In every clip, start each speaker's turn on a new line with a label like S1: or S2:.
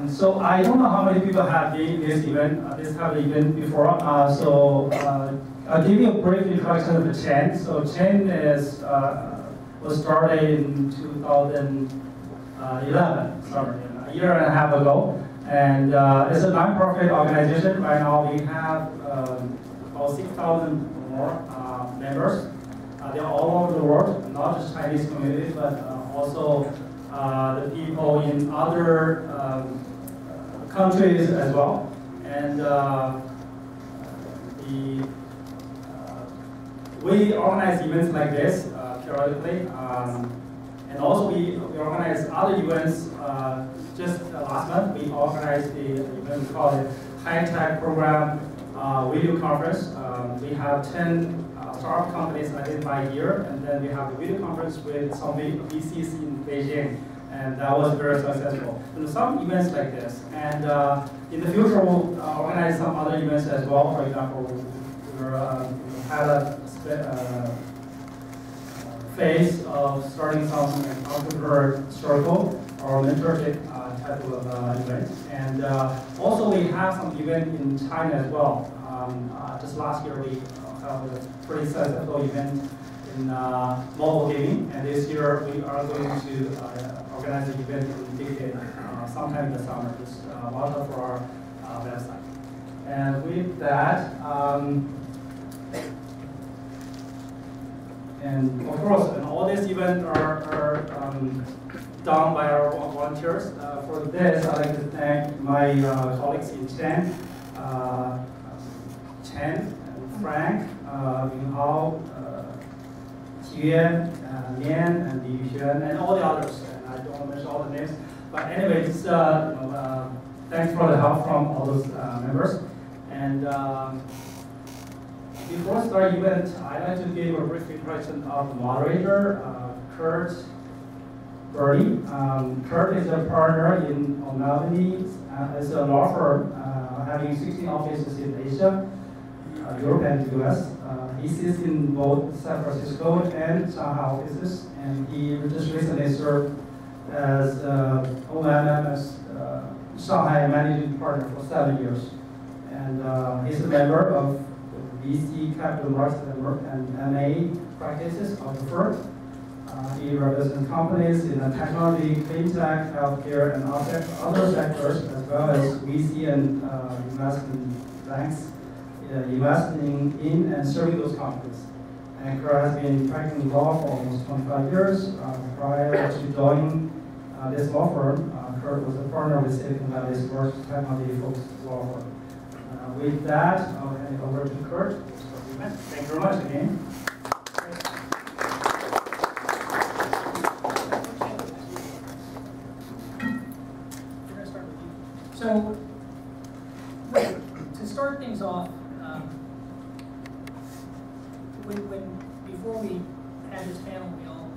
S1: So I don't know how many people have been this event, this type of event before. I'll give you a brief introduction of the Chen. So Chen was started in 2011, sorry, a year and a half ago. And it's a non-profit organization. Right now we have about 6,000 more members. They're all over the world, not just Chinese community, but also the people in other countries as well. And we organize events like this periodically. And also we organize other events. Just last month, we organized the event we call it High Tech Program Video Conference. We have 10 startup companies identified here, and then we have a video conference with some VCs in Beijing, and that was very successful. And some events like this, and in the future we'll organize some other events as well. For example, we had a phase of starting some entrepreneur circle or mentorship type of event, and also we have some event in China as well. Just last year we have a pretty successful event in mobile gaming, and this year we are going to organize an event in Big Data sometime in the summer. Just watch out for our website. And with that, and of course, and all these events are done by our volunteers. For this, I'd like to thank my colleagues in Chen, Frank, Yinghao, Qian, Lian, and Li Yuxuan, and all the others. And I don't want to mention all the names. But anyways, thanks for the help from all those members. And before I start the event, I'd like to give a brief introduction of the moderator, Kurt Birdie. Kurt is a partner in O'Melveny. It's a law firm having 16 offices in Asia, Europe, and the US. He sits in both San Francisco and Shanghai offices, and he just recently served as OMM's Shanghai managing partner for 7 years. And he's a member of VC Capital Markets Network and MA practices of the firm. He represents companies in the technology, fintech, healthcare, and other sectors, as well as VC and investment banks investing in and serving those companies. And Kurt has been practicing law for almost 25 years. Prior to joining this law firm, Kurt was a partner with Silicon Valley's first technology-focused law firm. With that, I'll hand it over to Kurt. Thank you very much again.
S2: So, to start things off, before we had this panel, we all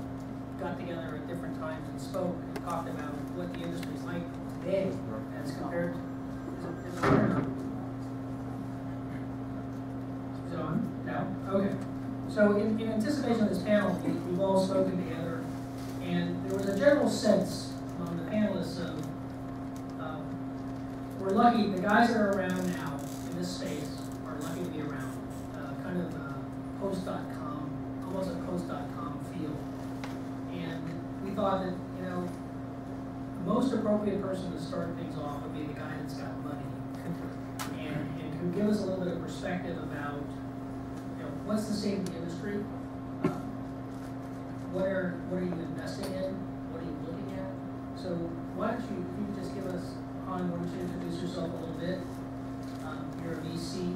S2: got together at different times and spoke and talked about what the industry is like today as compared to. Is it on now? Okay. So in anticipation of this panel, we've all spoken together, and there was a general sense among the panelists of we're lucky, the guys that are around now in this space are lucky to be around. Kind of post.com, almost a post.com feel. And we thought that, the most appropriate person to start things off would be the guy that's got money and could give us a little bit of perspective about, what's the state of the industry? What are you investing in? What are you looking at? So why don't you just give us, Han, why don't you introduce yourself a little bit? You're a VC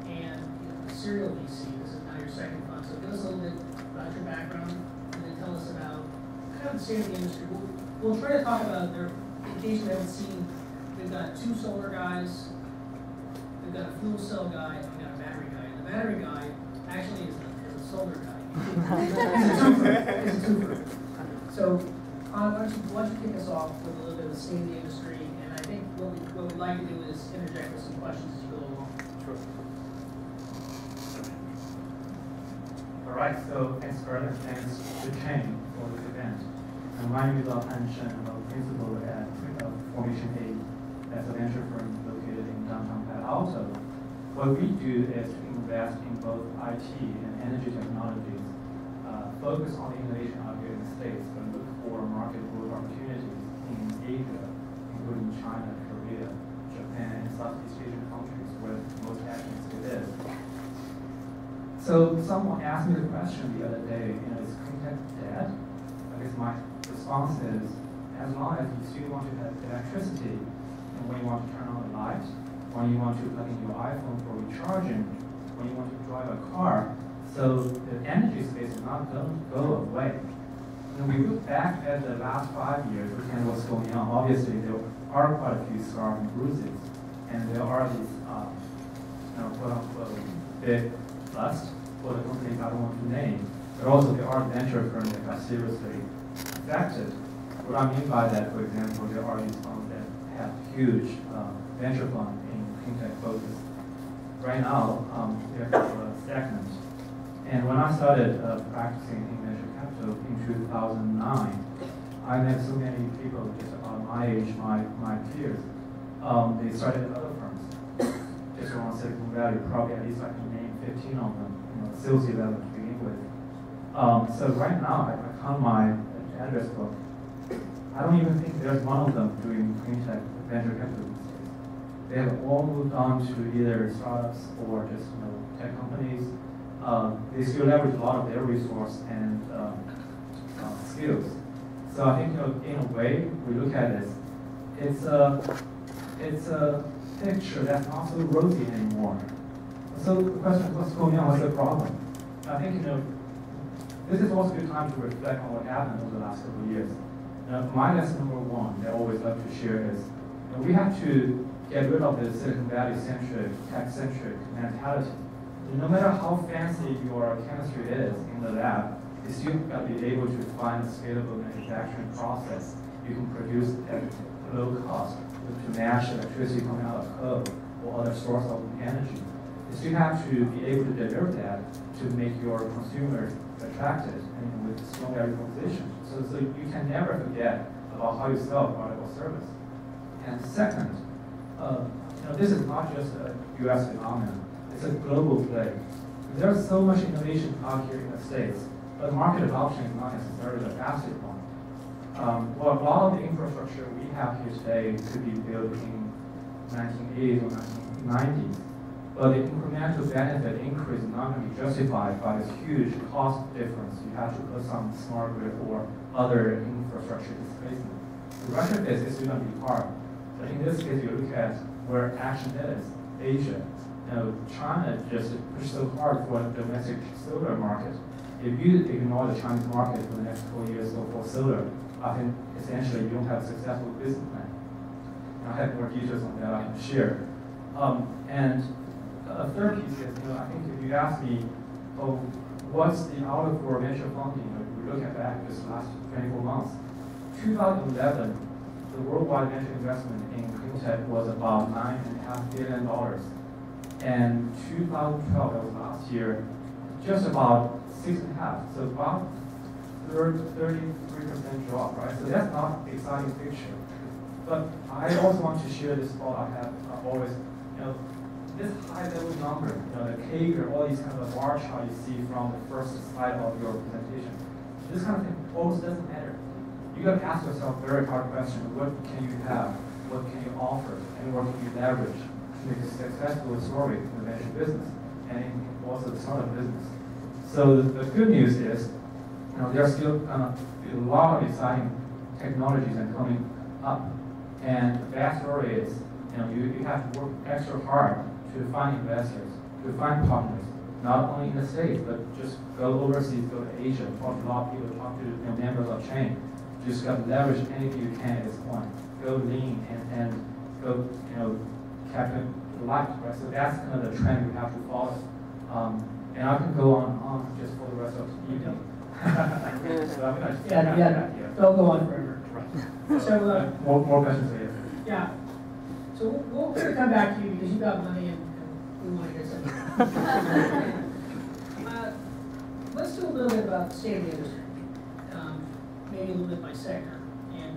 S2: and a serial VC. This is now your second fund. So give us a little bit about your background and then tell us about kind of the state of the industry. We'll try to talk about there, in case you haven't seen, we've got 2 solar guys, we've got a fuel cell guy, and we've got a battery guy. And the battery guy actually is a solar guy. It's a twofer. So why don't you kick us off with a little bit of the state of the industry, and I think what we'd like to do is interject with some questions as you go along.
S1: Sure. All right, so thanks, Kurt, and thanks to Chen for this event.
S3: My name is Han Shen. I'm a principal at Formation 8. That's a venture firm located in downtown Palo Alto. What we do is to invest in both IT and energy technologies, focus on the innovation out here in the States, but look for market growth opportunities in Asia, including China, Korea, Japan, and Southeast Asian countries where most action still is. So someone asked me the question the other day, is clean tech dead? I guess my response is, as long as you still want to have electricity, and when you want to turn on the light, when you want to plug in your iPhone for recharging, when you want to drive a car, so the energy space is not going to go away. When we look back at the last 5 years, looking at what's going on, obviously there are quite a few scars and bruises, and there are these, quote-unquote, big busts for the companies I don't want to name, but also there are venture firms that got seriously affected. What I mean by that, for example, there are these funds that have huge venture funds in clean tech focus. Right now, they're stagnant. And when I started practicing in venture capital in 2009, I met so many people just about my age, my peers. They started at other firms, just around Silicon Valley. Probably at least I can name 15 of them, associate level to begin with. So right now, I count my address book. I don't even think there's one of them doing clean tech venture capital these days. They have all moved on to either startups or just tech companies. They still leverage a lot of their resource and skills. So I think in a way we look at this, it's a picture that's not so rosy anymore. So the question is, what's going on? What's the problem? I think this is also a good time to reflect on what happened over the last couple of years. My lesson number one that I always love to share is we have to get rid of the Silicon Valley-centric, tech-centric mentality. No matter how fancy your chemistry is in the lab, you still got to be able to find a scalable manufacturing process. You can produce at low cost to match electricity coming out of coal or other source of energy. You still have to be able to deliver that to make your consumers attracted and with strong value proposition. So you can never forget about how you sell a product or service. And second, this is not just a U.S. phenomenon. It's a global play. There's so much innovation out here in the States, but market adoption is not necessarily a fastest one. Well, a lot of the infrastructure we have here today could be built in 1980s or 1990s, but the incremental benefit increase is not going to be justified by this huge cost difference. You have to put some smart grid or other infrastructure displacement. The retrofit is going to be hard, but in this case, you look at where action is, Asia. China just pushed so hard for the domestic solar market. If you ignore the Chinese market for the next 4 years for solar, I think essentially you don't have a successful business plan. I have more details on that I can share. And a third piece is, I think if you ask me, what's the outlook for venture funding? We look at back just last 24 months. 2011, the worldwide venture investment in clean tech was about $9.5 billion. And 2012, that was last year, just about 6.5, so about 33% drop, right? So that's not an exciting picture. But I also want to share this thought I have always, this high level number, the CAGR, all these kind of bar chart you see from the first slide of your presentation, this kind of thing almost doesn't matter. You got to ask yourself a very hard question: what can you have? What can you offer? And what can you leverage to make a successful story in the venture business and also the startup business? So the good news is, there are still a lot of exciting technologies that are coming up. And the bad story is, you have to work extra hard to find investors, to find partners, not only in the States, but just go overseas, go to Asia, talk to a lot of people, talk to members of chain. You just got to leverage anything you can at this point. Go lean and go, capture the light, right? So that's kind of the trend we have to follow. And I can go on just for the rest of the evening. So I'm going to
S2: don't go on forever.
S3: Right.
S2: So
S3: more questions later.
S2: Yeah. So we'll come back to you because you got money and we want to hear something. Let's do a little bit about the state of the industry. maybe a little bit by sector. And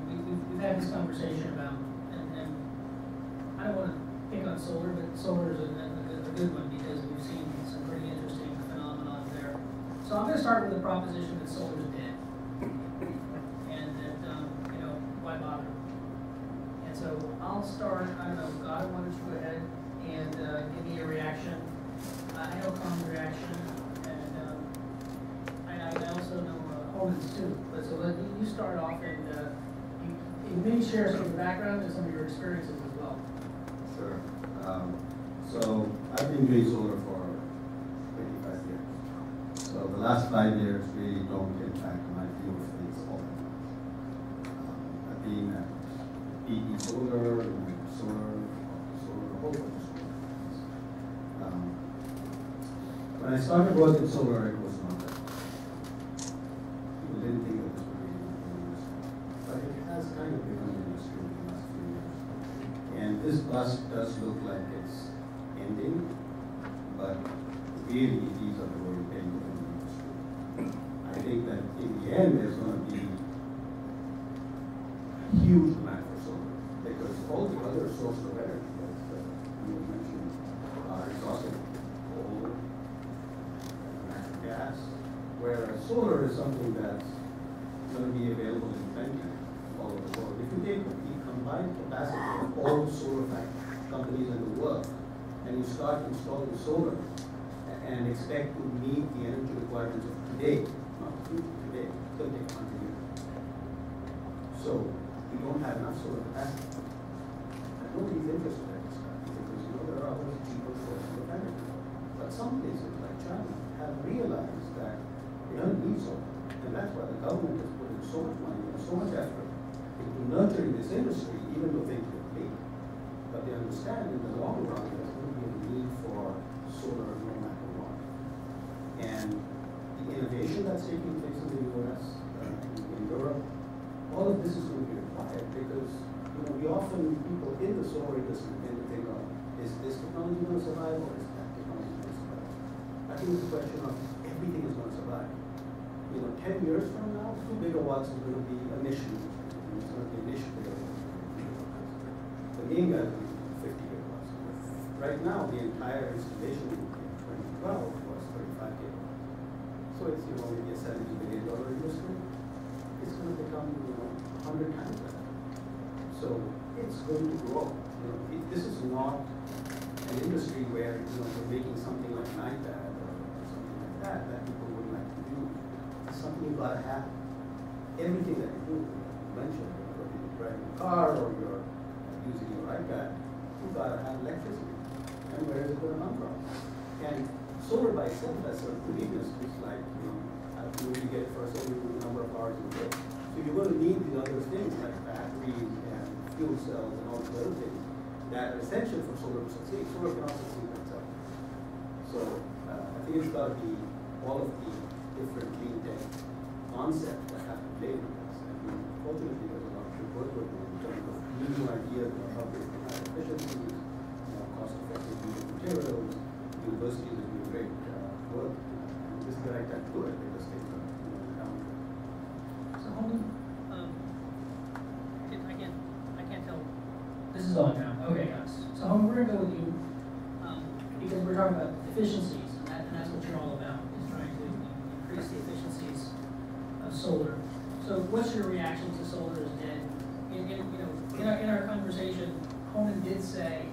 S2: we've had this conversation about, and I don't want to pick on solar, but solar is a good one because we've seen some pretty interesting phenomena there. So I'm going to start with the proposition that solar is dead, and that why bother? And so I'll start. I don't know, God, why don't you go ahead and give me a reaction? I know common reaction, and I also know Holman's too. But so let you start off, and you maybe share some of your background and some of your experiences as well.
S4: Sure. So I've been doing solar for 25 years. So the last 5 years really don't impact my view of things all that much. I've been at PE Solar, solar, a whole bunch of solar companies. When I started working solar, it was not that. People didn't think that this would be an industry. But it has kind of become an industry in the last few years. And this bus does look like it's ending, but really these are the very big in the industry. I think that in the end there's going to be a huge demand for solar because all the other sources of energy that you mentioned are exhausted, coal, natural gas, whereas solar is something that's going to be available in plenty all over the world. If you take the combined capacity of all solar companies in the world, and you start installing solar and expect to meet the energy requirements of today, not today, it's going to take 100 years. So you don't have enough solar capacity. And nobody's interested in this stuff because there are other cheaper sources of energy. But some places like China have realized that they don't need solar. And that's why the government has put in so much money and so much effort into nurturing this industry, even though things get late. But they understand in the long run there's going to be a need for solar no matter what. And the innovation that's taking place in the US, in Europe, all of this is going to be required because we often, people in the solar industry tend to think of, is this technology going to survive or is that technology going to survive? I think it's a question of everything is going to survive. 10 years from now, 2 gigawatts is going to be a mission. It's going to be a niche player. The main guys will be 50 gigawatts. Right now, the entire installation in 2012 was 35 gigawatts. So it's maybe a $70 billion industry. It's going to become 100 times that. So it's going to grow. This is not an industry where you're making something like an iPad or something like that people would like to do. It's something you've got to have. Everything that you do, you mentioned, whether you're driving a car or you're using your iPad, you've got to have electricity. And where is it going to come from? And solar by itself has certain weaknesses, like you get it for a certain number of hours a day. So you're going to need these other things like batteries and fuel cells and all these other things that are essential for solar to succeed. Solar cannot succeed by itself. So I think it's got to be all of the different clean tech concepts that have to play with this. And fortunately, there's a lot of good work going on in terms of new ideas about how they can have efficiencies, cost-effective use of materials. Universities are doing great work. And this is the right time to do it because things are down.
S2: So Holman, I can't tell. This is on now. Okay, guys. So Holman, we're gonna go with you because we're talking about efficiencies, and that's what you're all about, is trying to increase the efficiencies of solar. So what's your reaction to solar is dead? In our conversation, Holman did say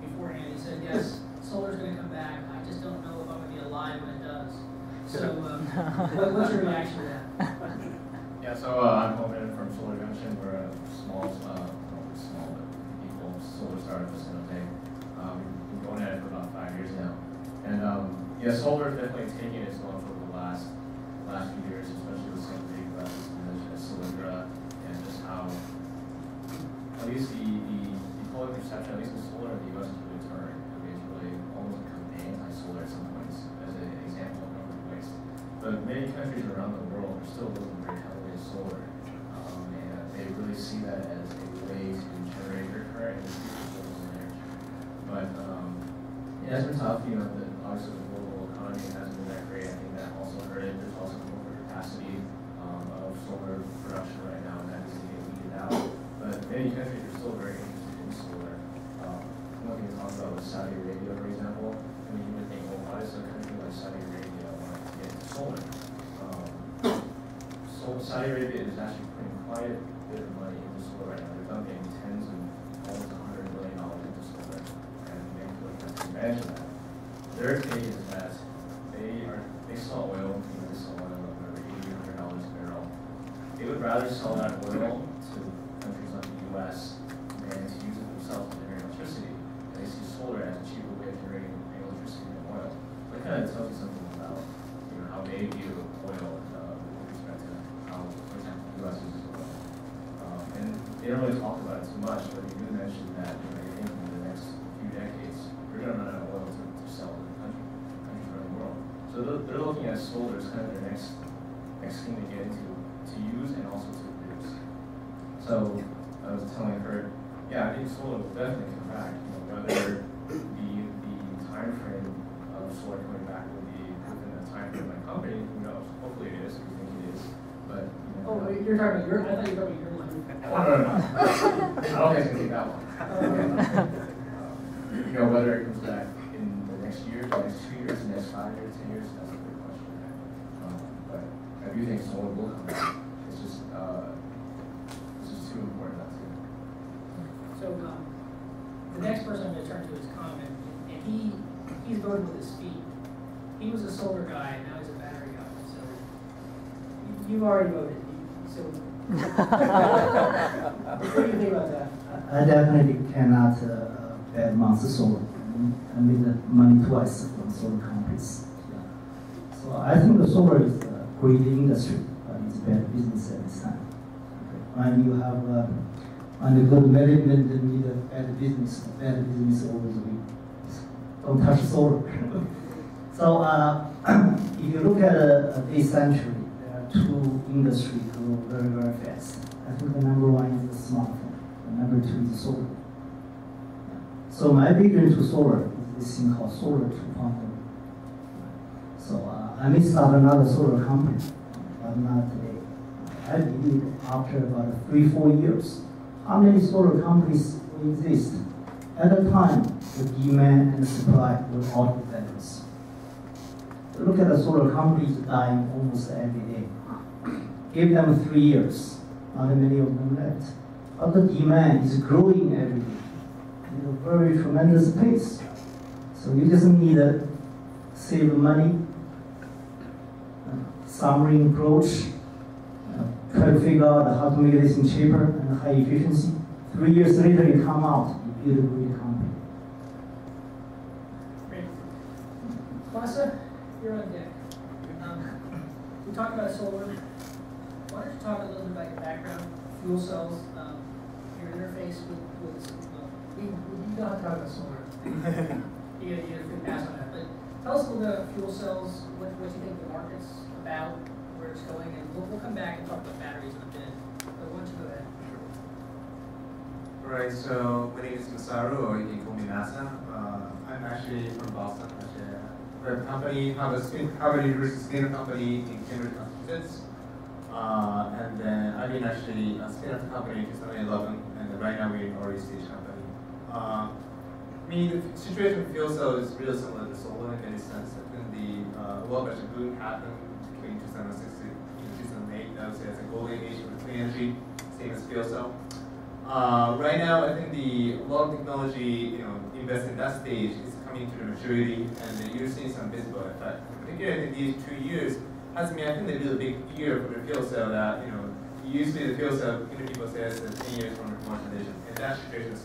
S2: beforehand, he said, yes, solar's going to come back. I just don't know if I'm going to be alive when it does. So what's your reaction to that?
S5: Yeah, so I'm Holman from Solar Junction. We're a small but equal solar startup in San Jose. We've been going at it for about 5 years now. And yeah, solar is definitely taking its own for the last few years, especially with some big investments you mentioned as Solyndra, and just how at least the public perception, at least in solar in the US, is really turning. I mean, it's really almost become anti-solar at some points, as an example of number of ways. But many countries around the world are still looking very heavily at solar, and they really see that as a way to generate their current and future sources of energy. But it has been tough, obviously the global economy hasn't been that great. I think that also hurt it. There's also more capacity of solar production Saudi Arabia is actually putting quite a bit of money into solar right now. They're dumping tens and almost $100 billion into solar, and to imagine that. Their take is that they sell oil, they sell oil at whatever, $80, $100 a barrel. They would rather sell that oil to countries like the U.S. than to use it themselves to generate electricity. And they see solar as a cheaper way of generating electricity than oil. So it kind of tells you something about how they view oil with respect to how, for example, the U.S. uses oil. And they don't really talk about it too much, but they do mention that they think in the next few decades we're going to run out of oil to sell to countries around the world. So they're looking at solar as kind of their next thing to get into, to use and also to produce. So I was telling her, yeah, I think solar will definitely come back. Whether the time frame of solar coming back will be within the time frame of my company, who knows? Hopefully it is. We think it is. But
S2: Oh, you're talking about your. I thought you were talking about your one.
S5: no. I don't think it's gonna take that long. Whether it comes back in the next year, the next 2 years, the next 5 years, 10 years, that's a good question. But I do think solar will come back. It's just too important not to.
S2: So the next person I'm going to turn to is Common, and he's voted with his feet. He was a solar guy, and now he's a battery guy. So you've already voted. So what do you think about that?
S6: I definitely cannot badmouth solar. I made the money twice from solar companies. Yeah. So I think the solar is a great industry, but it's bad business at this time. Okay. When you have when the good management need a bad business always win. Don't touch solar. So if you look at this century, there are two industries grow very, very fast. I think the number one is the smartphone. The number two is solar. So my vision to solar is this thing called Solar 2.0. So I may start another solar company, but not today. I believe after about 3-4 years, how many solar companies will exist? At the time, the demand and the supply will out balance. Look at the solar companies dying almost every day. Give them 3 years, not many of them left. But the demand is growing every day at a very tremendous pace. So you just need to save money, summary approach, try to figure out how to make this thing cheaper and high efficiency. 3 years later, you come out, you build a great company.
S2: Great. Klasa, you're on deck. We talked about solar. Why don't you talk a little bit about your background, fuel cells, your interface with you don't have to talk about solar. you get a free pass on that. But tell us a little bit about fuel cells, what you think the market's about, where it's going, and we'll come back and talk about batteries in a bit. But why don't you go ahead?
S7: All right, so my name is Masaru, or you can call me Masa. I'm actually from Boston. We have a company, Harvard University spin-off company in Cambridge, Massachusetts. And then I've been actually a spin-off company in 2011, and right now we're an early stage company. The situation with fuel cell is really similar to solar in many sense. I think the world actually boom happened between 2006 and 2008. That was a golden age for clean energy, same as fuel cell. Right now, I think a lot of technology, invested in that stage is coming to the maturity, and you're seeing some visible effect. Particularly in these 2 years, has been, I think, a really big year for the fuel cell that, usually the fuel cell, people say it's 10 years from the commercialization, and that situation is,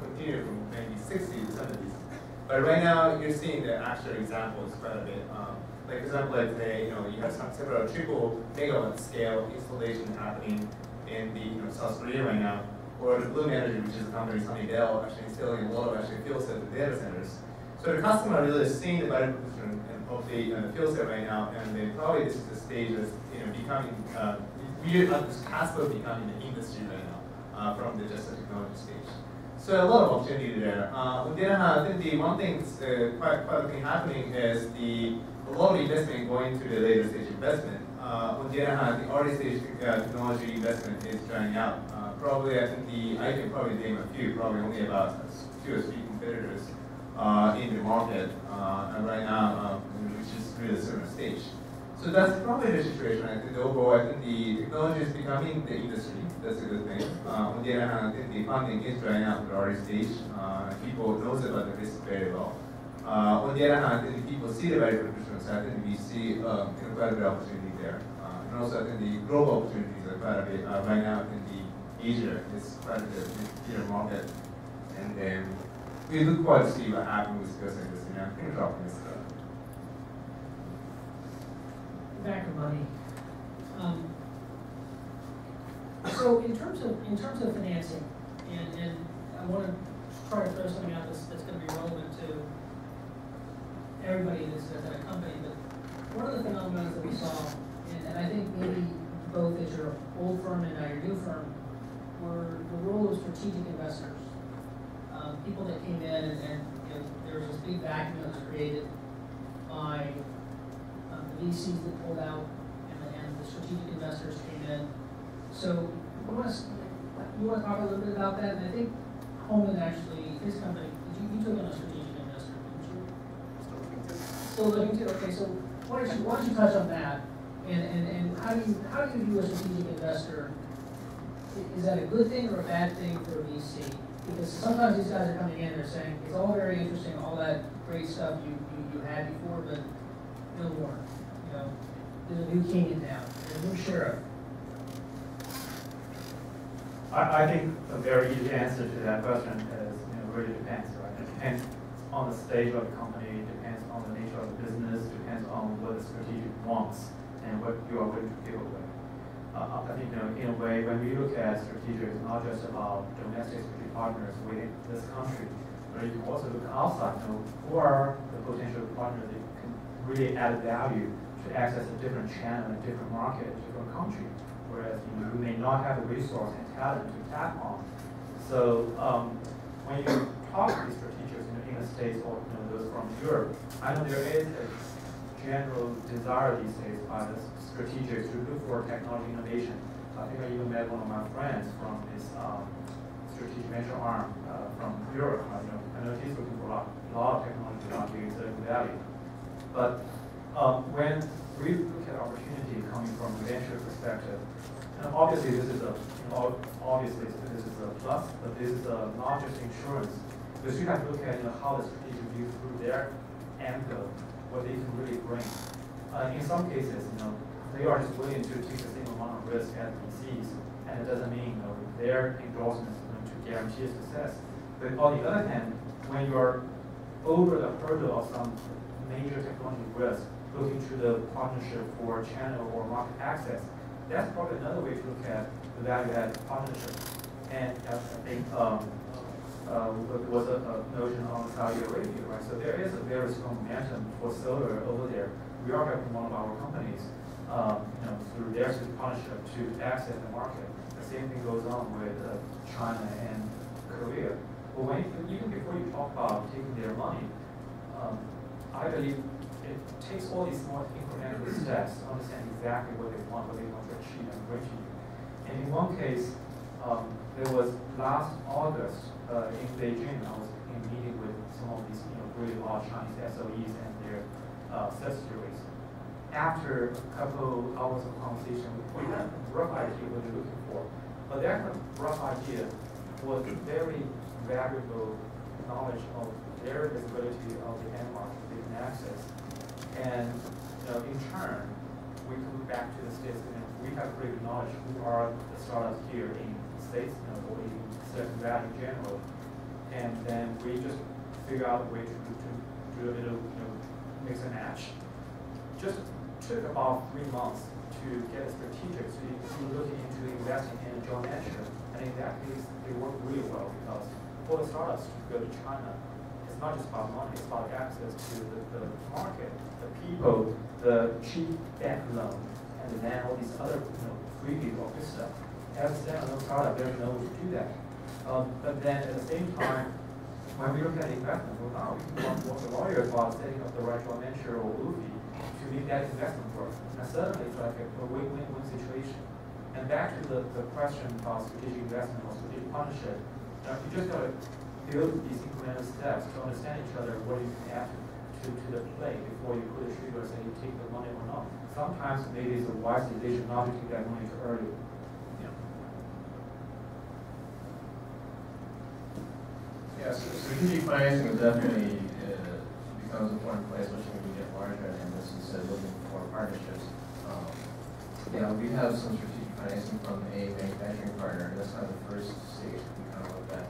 S7: continued from maybe 60s to 70s. But right now, you're seeing the actual examples quite a bit. Like, for example, like today, you have several triple megawatt scale installation happening in the South Korea right now, or the Bloom Energy, which is a company, Sunnydale, actually installing a lot of fuel cells in data centers. So the customer really is seeing the value proposition of the fuel cell right now, and then probably this is the stage that's becoming, we're at this cusp of becoming the industry right now, from the just the technology stage. So a lot of opportunity there. On the other hand, I think the one thing that's quite a thing happening is a lot of investment going to the later stage investment. On the other hand, the early stage technology investment is drying out. Probably, I think I can probably name a few, probably only about 2 or 3 competitors in the market right now, which is really a certain stage. So that's probably the situation. I think overall, I think the technology is becoming the industry. That's a good thing. On the other hand, I think the funding is right now at the early stage. People knows about the risk very well. On the other hand, I think people see the value proposition. So I think we see quite a bit of opportunity there. And also, I think the global opportunities are quite a bit. Right now, I think the Asia is quite a bit market, and then we look forward to see what happens with skills like this. I think it's optimistic.
S2: Back to money. So in terms of financing, and I want to try to throw something out that's going to be relevant to everybody that's at a company. But one of the phenomena that we saw, and I think maybe both at your old firm and now your new firm, were the role of strategic investors. People that came in and there was this big vacuum that was created by the VCs that pulled out and the strategic investors came in. So you want to talk a little bit about that? And I think Holman actually, his company, you took on a strategic investor, didn't you? Still looking to. Okay, so why don't you touch on that? And how do you view a strategic investor? Is that a good thing or a bad thing for a VC? Because sometimes these guys are coming in, they're saying it's all very interesting, all that great stuff you had before, but no more. There's a new king in town, there's a new sheriff.
S3: I think a very easy answer to that question is, really depends, right? It depends on the stage of the company, depends on the nature of the business, depends on what the strategic wants and what you are willing to give away. I think, in a way, when we look at strategic, it's not just about domestic strategic partners within this country, but you can also look outside. Who are the potential partners that can really add value to access a different channel, a different market, a different country, whereas you may not have the resource and talent to tap on. So when you talk to these strategics in the States or those from Europe, I know there is a general desire these days by the strategics to look for technology innovation. I think I even met one of my friends from his strategic venture arm from Europe. I know he's looking for a lot of technology out here in Silicon Valley. But when we look at opportunity coming from a venture perspective, and obviously this is a plus, but this is not just insurance. Because you have to look at how the strategic view through their angle, what they can really bring. In some cases, they are just willing to take the same amount of risk as VCs, and it doesn't mean their endorsement is going to guarantee success. But on the other hand, when you are over the hurdle of some major technology risk, looking to the partnership for channel or market access, that's probably another way to look at the value-added partnership. And I think there was a notion on Saudi Arabia, right? So there is a very strong momentum for solar over there. We are helping one of our companies, through their partnership to access the market. The same thing goes on with China and Korea. But even before you talk about taking their money, I believe it takes all these small incremental steps to understand exactly what they want to achieve and bring to you. And in one case, there was last August in Beijing, I was in a meeting with some of these really large Chinese SOEs and their subsidiaries. After a couple hours of conversation, we had a rough idea what they're looking for. But that rough idea was very valuable knowledge of their visibility of the end market they can access. And in turn, we come back to the States and we have pretty good knowledge who are the startups here in the States, or in Silicon Valley in general. And then we just figure out a way to do a little mix and match. Just took about 3 months to get a strategic to looking into investing in a joint venture. And in that case, it worked really well because for the startups to go to China, it's not just about money, it's about access to the market, the people, the cheap bank loan, and then all these other freebies, all this stuff. As a standalone startup, there's no way to do that. But then at the same time, when we look at investment, well, now we can work with the lawyers while setting up the right joint venture or UFI to make that investment work. And suddenly it's like a win-win situation. And back to the question about strategic investment or strategic partnership, you just got to build these incremental steps to understand each other, what you can add to to the plate before you pull the trigger and you take the money or not. Sometimes maybe it's a wise decision not to take that money too early.
S5: Yeah, so strategic financing is definitely becomes an important place, especially when we get larger, and as you said, looking for partnerships. Yeah, we have some strategic financing from a manufacturing partner, and that's kind of the first stage we kind of looked at.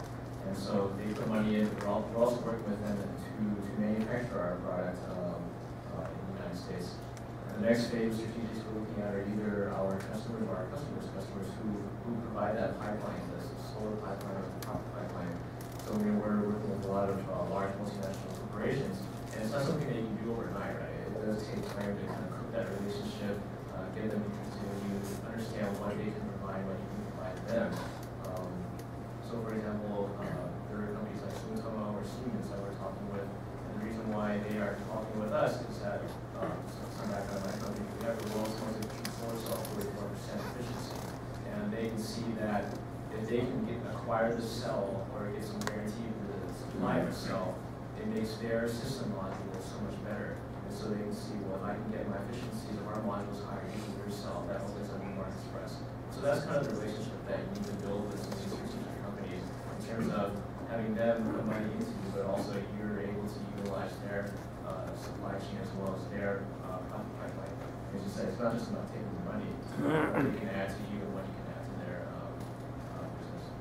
S5: And so they put money in. We're also working with them to manufacture our product in the United States. And the next phase of strategics we're looking at are either our customers or our customers who provide that pipeline, the solar pipeline or the copper pipeline. So we're working with a lot of large multinational corporations, and it's not something that you can do overnight, right? It does take time to kind of cook that relationship, get them interested in you, understand what they can provide, what you can provide them. So for example, there are companies like Sumitomo or Siemens that we're talking with, and the reason why they are talking with us is that, some background on my company, we have the world's most efficient solar cell, 44% efficiency, and they can see that if they can acquire the cell or get some guarantee of the supply of the cell, it makes their system module so much better. And so they can see, well, if I can get my efficiencies of our modules higher using your cell, that opens up new markets for us. So that's kind of the relationship that you need to build with some of these strategic companies in terms of having them put money into you, but also you're able to utilize their supply chain as well as their profit pipeline. As you said, it's not just about taking the money, what you can add to you and what you can add to their business.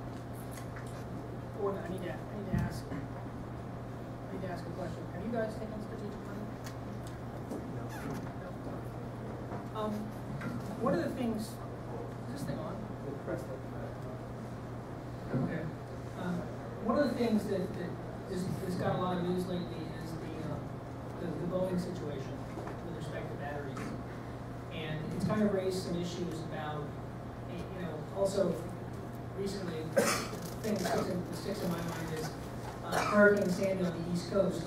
S2: Gordon, I need to ask a question. Have you guys taken strategic money? No. What are the things? Is this thing on? Okay. One of the things that has got a lot of news lately is the Boeing situation with respect to batteries, and it's kind of raised some issues about, also recently, the thing that sticks in my mind is Hurricane Sandy on the East Coast.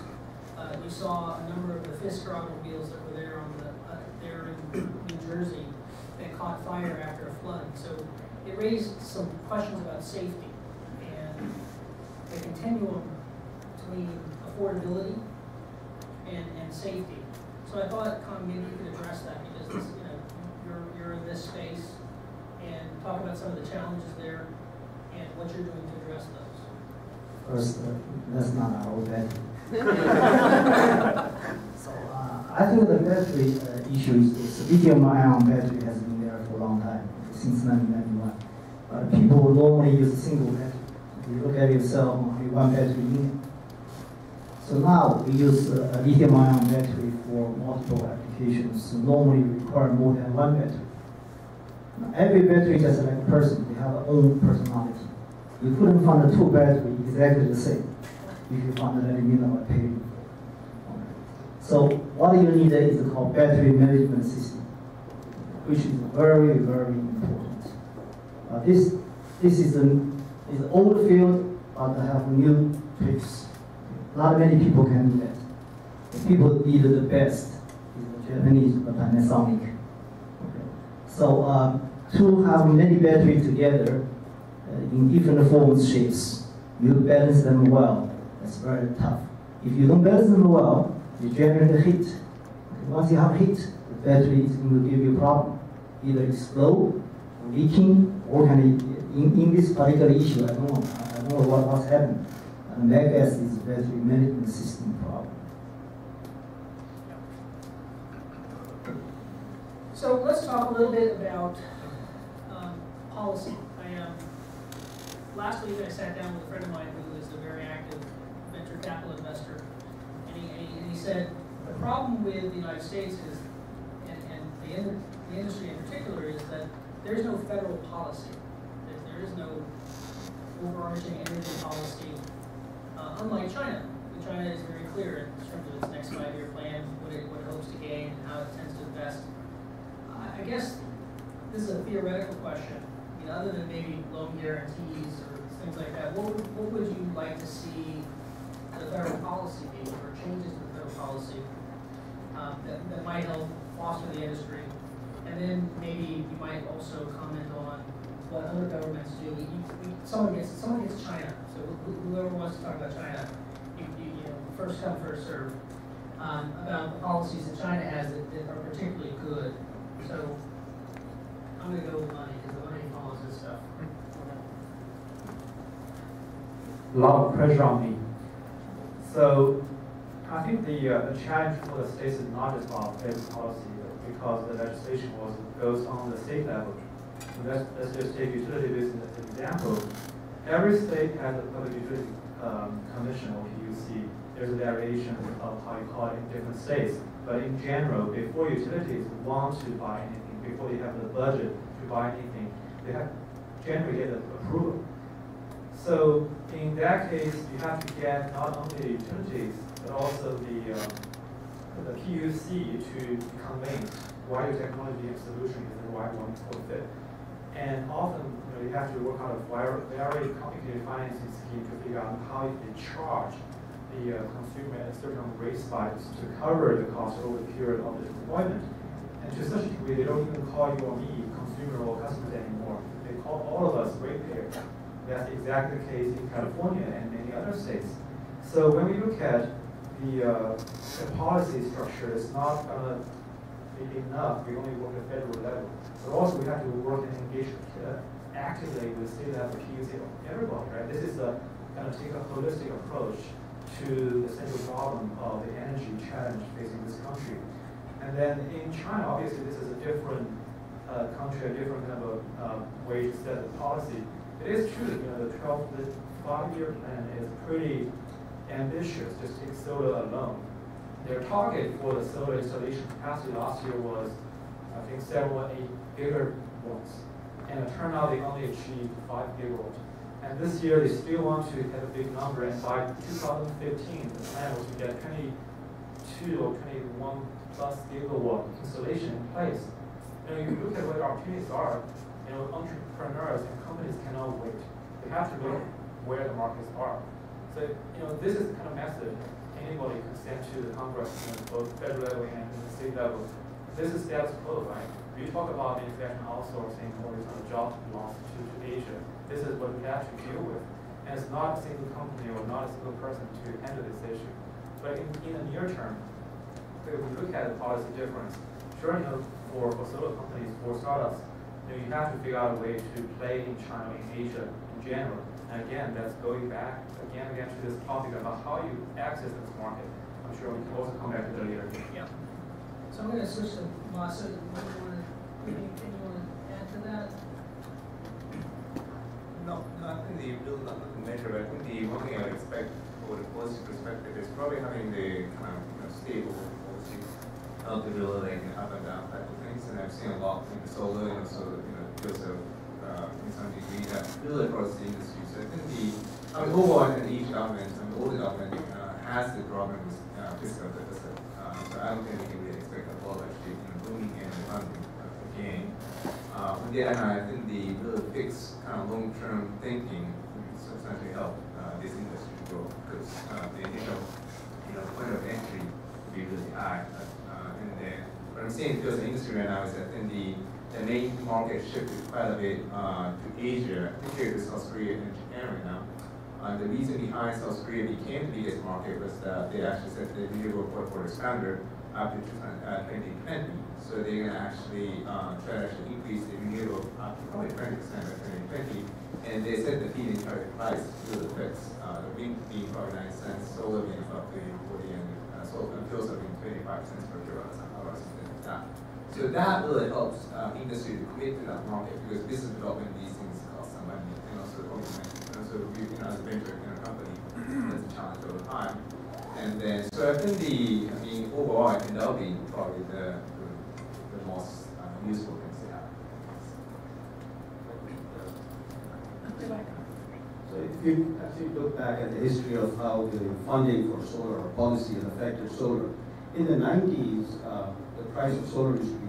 S2: You saw a number of the Fisker automobiles that were there there in New Jersey that caught fire after a flood. So it raised some questions about safety and the continuum between affordability and safety. So I thought, Con, maybe you could address that, because this, you're in this space, and talk about some of the challenges there and what you're doing to address those.
S6: First, that's not our battery. So I think the battery issue is lithium-ion battery has been there for a long time, since 1991. But people normally use a single battery. If you look at your cell phone, only one battery in it. So now we use a lithium-ion battery for multiple applications. So normally require more than one battery. Now, every battery is just like a person. They have their own personality. You couldn't find two batteries exactly the same if you found an aluminum or paper. So what you need is called battery management system, which is very, very important. This is an old field, but I have new tricks. Not many people can do that. The people did the best is the Japanese, the Panasonic. Okay. So to have many batteries together in different forms, shapes, you balance them well. That's very tough. If you don't balance them well, you generate heat. Okay. Once you have heat, the battery is going to give you a problem. Either explode, or leaking, or in this particular issue, I don't know what's happened. And my guess is battery management system problem.
S2: So let's talk a little bit about policy. Last week I sat down with a friend of mine who is a very active venture capital investor, and he said the problem with the United States is, and the industry in particular, is that there is no federal policy. There is no overarching energy policy. Unlike China. China is very clear in terms of its next 5-year plan, what it hopes to gain, and how it tends to invest. I guess this is a theoretical question. Other than maybe loan guarantees or things like that, what would you like to see the federal policy be, or changes to the federal policy that might help foster the industry? And then maybe you might also comment on what other governments do. Someone gets China. So whoever wants to talk about China, first come, first serve. about the policies that China has that are particularly good. So I'm going to go with money because the money follows this stuff.
S3: A lot of pressure on me. So I think the challenge for the states is not just about federal policy, because the legislation goes on the state level. So let's just take utility business as an example. Every state has a public utility commission, or PUC. There's a variation of how you call it in different states. But in general, before utilities want to buy anything, before they have the budget to buy anything, they have generally get the approval. So in that case, you have to get not only the utilities, but also the PUC to be convinced why your technology and solution is the right one for fit. And often, you have to work out a very complicated financing scheme to figure out how you can charge the consumer at a certain rate spikes to cover the cost over the period of the deployment. And to such a degree, they don't even call you or me consumer or customers anymore. They call all of us ratepayers. That's exactly the case in California and many other states. So when we look at the policy structure, it's not going to be enough. We only work at federal level. But also we have to work and engage actively with state level, PUC, everybody, right? This is going to take a holistic approach to the central problem of the energy challenge facing this country. And then in China, obviously this is a different country, a different kind of a way to set the policy. It is true that the 5-year plan is pretty ambitious, just take solar alone. Their target for the solar installation capacity last year was, I think, 7 or 8 gigawatts. And it turned out they only achieved 5 gigawatts. And this year they still want to have a big number, and by 2015 the plan was to get 22 or 21 plus gigawatt installation in place. You look at what the opportunities are, entrepreneurs and companies cannot wait. They have to look where the markets are. So, this is the kind of message anybody can send to the Congress, both federal level and the state level. This is status quo, right? We talk about manufacturing outsourcing or job loss to Asia. This is what we have to deal with. And it's not a single company or not a single person to handle this issue. But in the near term, if we look at the policy difference, sure, for solar companies, for startups, you have to figure out a way to play in China, in Asia in general. And again, that's going back again to this topic about how you access this market. I'm sure we can also come back to that later.
S2: Yeah. So I'm going to switch to Masa. Anything you want to add to that?
S7: No, I think the bill not to measure. I think the one thing I would expect for the policy perspective is probably having the kind of stable policy, not the real up and down type of things. And I've seen a lot in the solar, so because of in some degree that really across the industry. So I think overall in each government, all the government has the problem with fiscal deficit. So I don't think we can really expect a lot of actually booming in the funding again. On the other hand, I think the really fixed kind of long-term thinking will substantially help this industry to grow because the initial point of entry will be really high. And then what I'm seeing because the industry right now is that in the main market shifted quite a bit to Asia, particularly to South Korea and Japan right now. The reason behind South Korea became the biggest market was that they actually set the renewable portfolio standard up to 2020. So they're going to actually try to increase the renewable up to probably 20% by 2020. And they set the feed-in target price really fixed. The wind being probably 9 cents, solar being about 30 or 40, and fuel cell being 25 cents per kilowatt hour, something like that. So that really helps industry to commit to that market because business development, these things cost some money, and also so we, as a venture company, that's a challenge over time. And then, so I think overall, I think that'll be probably the most useful things to have.
S4: So if you actually look back at the history of how the funding for solar or policy has affected solar, in the 90s, the price of solar used to be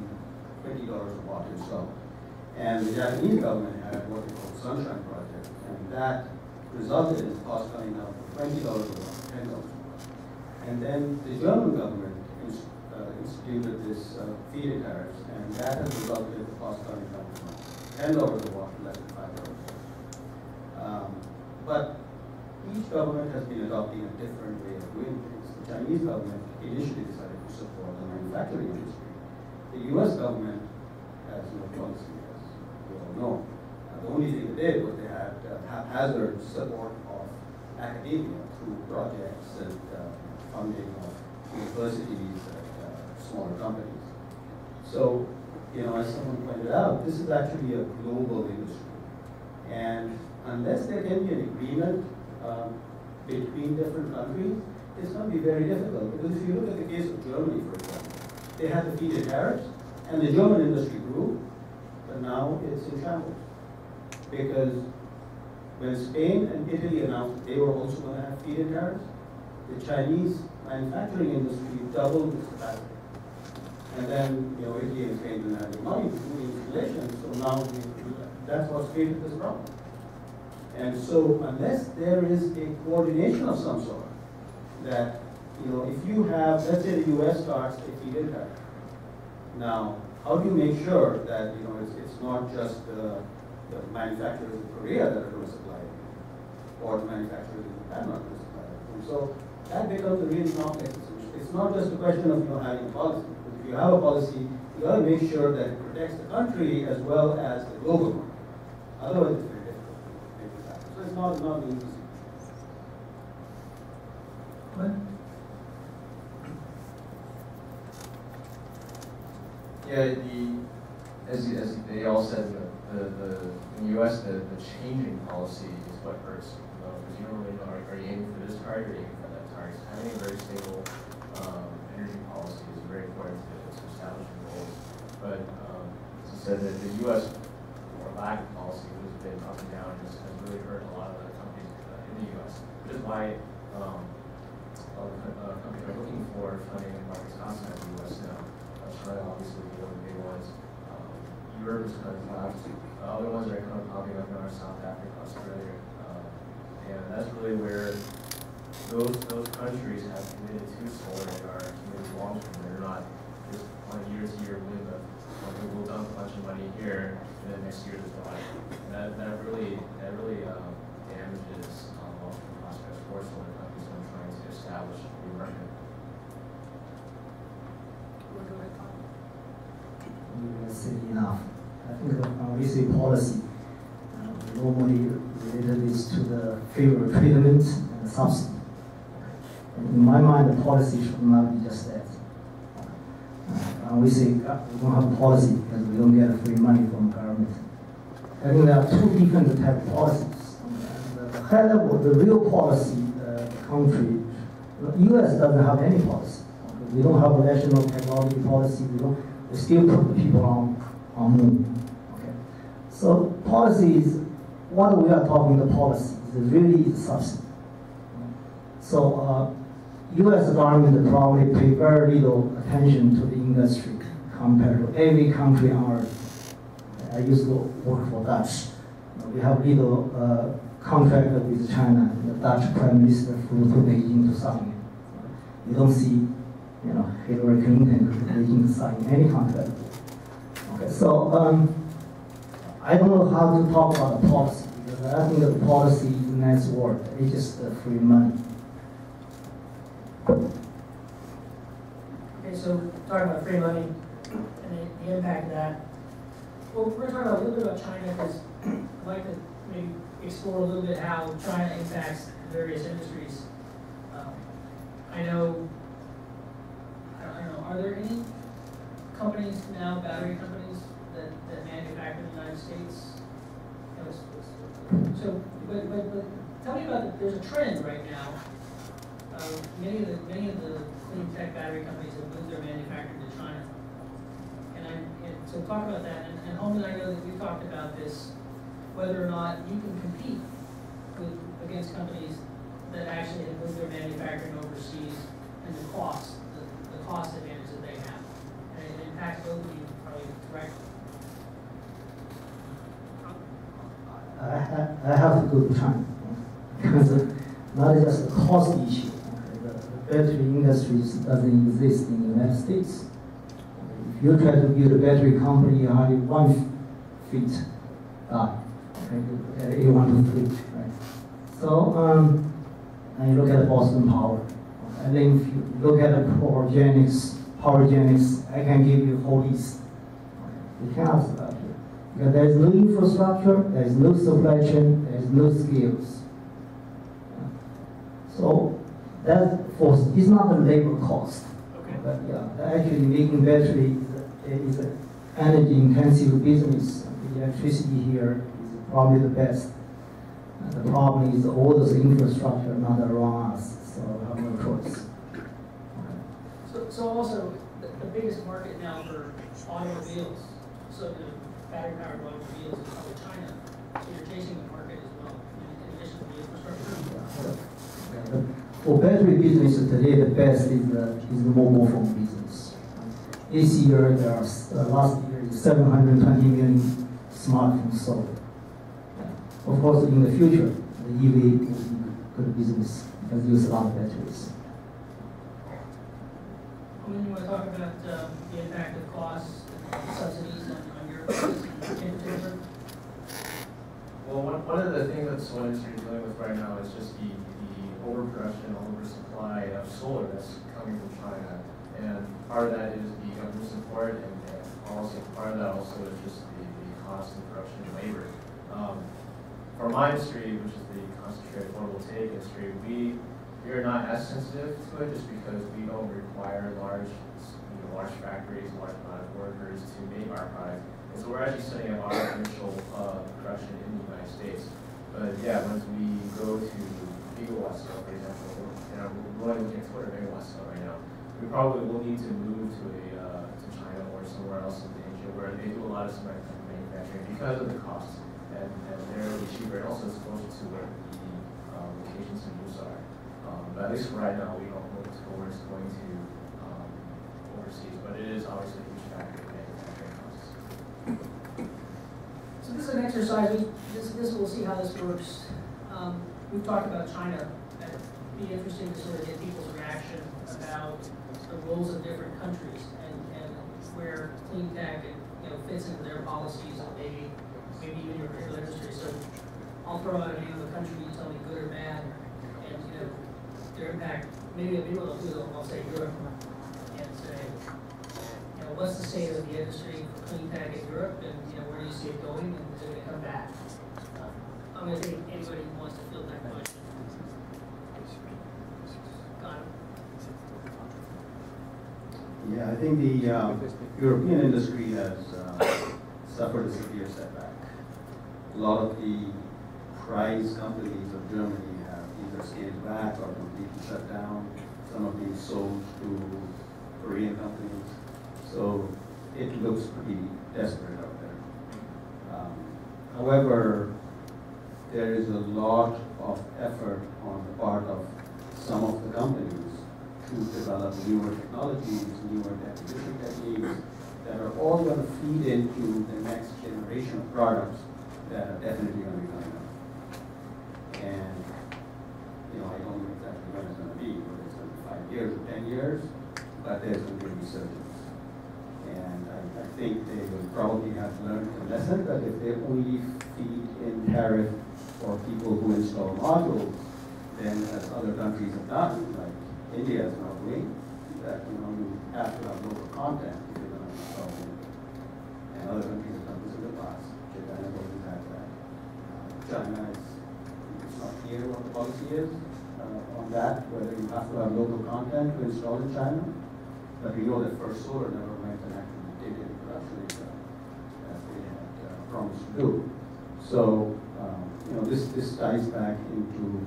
S4: $20 a watt or so. And the Japanese government had what they called Sunshine Project, and that resulted in cost coming down from $20 a watt to $10 a watt. And then the German government instituted this feed-in tariffs, and that has resulted in the cost coming down from $10 a watt to less than $5 a watt. But each government has been adopting a different way of doing things. The Chinese government initially decided to support the manufacturing industry. The US government has no policy, as you all know. The only thing they did was they had haphazard support of academia through projects and funding of universities and smaller companies. So, as someone pointed out, this is actually a global industry. And unless there can be an agreement between different countries, it's going to be very difficult. Because if you look at the case of Germany, for example, they had the feed-in tariffs, and the German industry grew, but now it's in shambles. Because when Spain and Italy announced that they were also going to have feed-in tariffs, the Chinese manufacturing industry doubled its capacity. And then, Italy and Spain didn't have the money to do installation, so now that's what's created this problem. And so, unless there is a coordination of some sort, that, if you have, let's say the US starts a feed-in tariff. Now, how do you make sure that, it's not just the manufacturers in Korea that are going to supply it, or the manufacturers in Japan are going to supply it. And so, that becomes a really complex issue. It's not just a question of having a policy. If you have a policy, you got to make sure that it protects the country as well as the global market. Otherwise, it's very difficult to make this happen. So it's not an easy.
S5: Yeah, as they all said, in the U.S. the changing policy is what hurts, because you don't really know, are you aiming for this target or are you aiming for that target? So having a very stable energy policy is very important to establishing goals. But as I said, the U.S. or lack of policy has been up and down and has really hurt a lot of the companies in the U.S., which is why companies are looking for funding in markets outside the U.S. now. Australia obviously being one of the big ones. Europe is kind of left. Other ones are kind of popping up now are South Africa, Australia, and that's really where those countries have committed to solar and are committed long term. They're not just on a year-to-year whim of we'll dump a bunch of money here and then next year there's no money. That really damages long-term prospects for solar companies when trying to establish a new market.
S6: Say enough. I think we say policy normally related this to the favor treatment and subsidy. And in my mind, the policy should not be just that. We say we don't have a policy because we don't get free money from government. I think there are two different types of policies. The high level, the real policy, the country, the U.S. doesn't have any policy. We don't have a national technology policy. We still put the people on moon. Okay. So policy is what we are talking. The policy is really subsidy. So U.S. government probably pay very little attention to the industry compared to every country on earth. I used to work for Dutch. We have little contract with China. The Dutch Prime Minister flew to Beijing to sign it. You don't see, Hillary Clinton to Beijing to sign any contract. Okay, so I don't know how to talk about the policy because I think the policy is a nice word. It's just free money.
S2: Okay, so talking about free money and the impact of that. Well, we're talking about a little bit about China because I'd like to maybe explore a little bit how China impacts various industries. I don't know, are there any companies now, battery companies, that manufacture in the United States? So, but tell me about there's a trend right now. Many of the clean tech battery companies have moved their manufacturing to China. And so talk about that. And Holman, I know that we talked about this, whether or not you can compete against companies that actually have moved their manufacturing overseas and the cost advantage that they have. And it impacts both of you probably directly.
S6: I have to go to China because not just the cost issue. Battery industry doesn't exist in the United States. If you try to build a battery company, you only 1 feet die. Okay? You want to flip, right? So, and you look at Boston Power. And then if you look at the power genics, I can give you whole list. You cannot start here. Because there is no infrastructure, there is no supply chain, there is no skills. So that force is not the labor cost.
S2: Okay.
S6: But yeah, actually making battery is an energy-intensive business. The electricity here is probably the best. The problem is all this infrastructure not around us, so we have no choice.
S2: So also, the biggest market now for automobiles, so the battery-powered automobiles is probably China. So you're chasing the market as well, in addition to the infrastructure.
S6: For battery business today, the best is the mobile phone business. This year, last year, 720 million smartphones sold. Of course, in the future, the EV will be good business because use a lot of batteries.
S2: When you want to talk about the impact of costs and subsidies on your business in particular?
S5: Well, one of the things that the solar industry is dealing with right now is just the overproduction, oversupply of solar that's coming from China. And part of that is the government support, and also part of that also is just the cost and production and labor. For my industry, which is the concentrated photovoltaic industry, we are not as sensitive to it just because we don't require large factories, large amount of workers to make our product. And so we're actually setting up our initial production in the United States. But yeah, once we go to gigawatt scale, for example, we're only looking at 200 megawatt scale right now. We probably will need to move to China or somewhere else in Asia where they do a lot of semiconductor manufacturing because of the costs. And they're really cheaper, and also it's closer to where the locations and use are. But at least right now, we don't look towards going to overseas, but it is obviously a huge factor in manufacturing costs.
S2: So this is an exercise, we'll see how this works. We've talked about China. It'd be interesting to sort of get people's reaction about the roles of different countries and where clean tech fits into their policies and maybe even your particular industry. So I'll throw out a name of a country, you tell me good or bad, and their impact. Maybe I'll say Europe, and say, what's the state of the industry for clean tech in Europe, and where do you see it going, and is it going to come back? I'm going to take anybody who wants to field that question. Got it.
S4: Yeah, I think the European industry has suffered a severe setback. A lot of the prize companies of Germany have either scaled back or completely shut down. Some of these sold to Korean companies. So it looks pretty desperate out there. However, there is a lot of effort on the part of some of the companies to develop newer technologies, newer deposition techniques that are all going to feed into the next generation of products that are definitely going to be coming up. And, I don't know exactly when it's going to be, whether it's going to be 5 years or 10 years, but there's going to be a resurgence. And I think they will probably have learned the lesson that if they only feed in tariff for people who install modules, then as other countries have done, like India is now doing, that you have to have local content if you're going to install it. And other countries have done this in the past. Japan has always had that. China it's not clear what the policy is on that, whether you have to have local content to install in China. But we know that First Solar never went and actually did any production as they had promised to do. So, this ties back into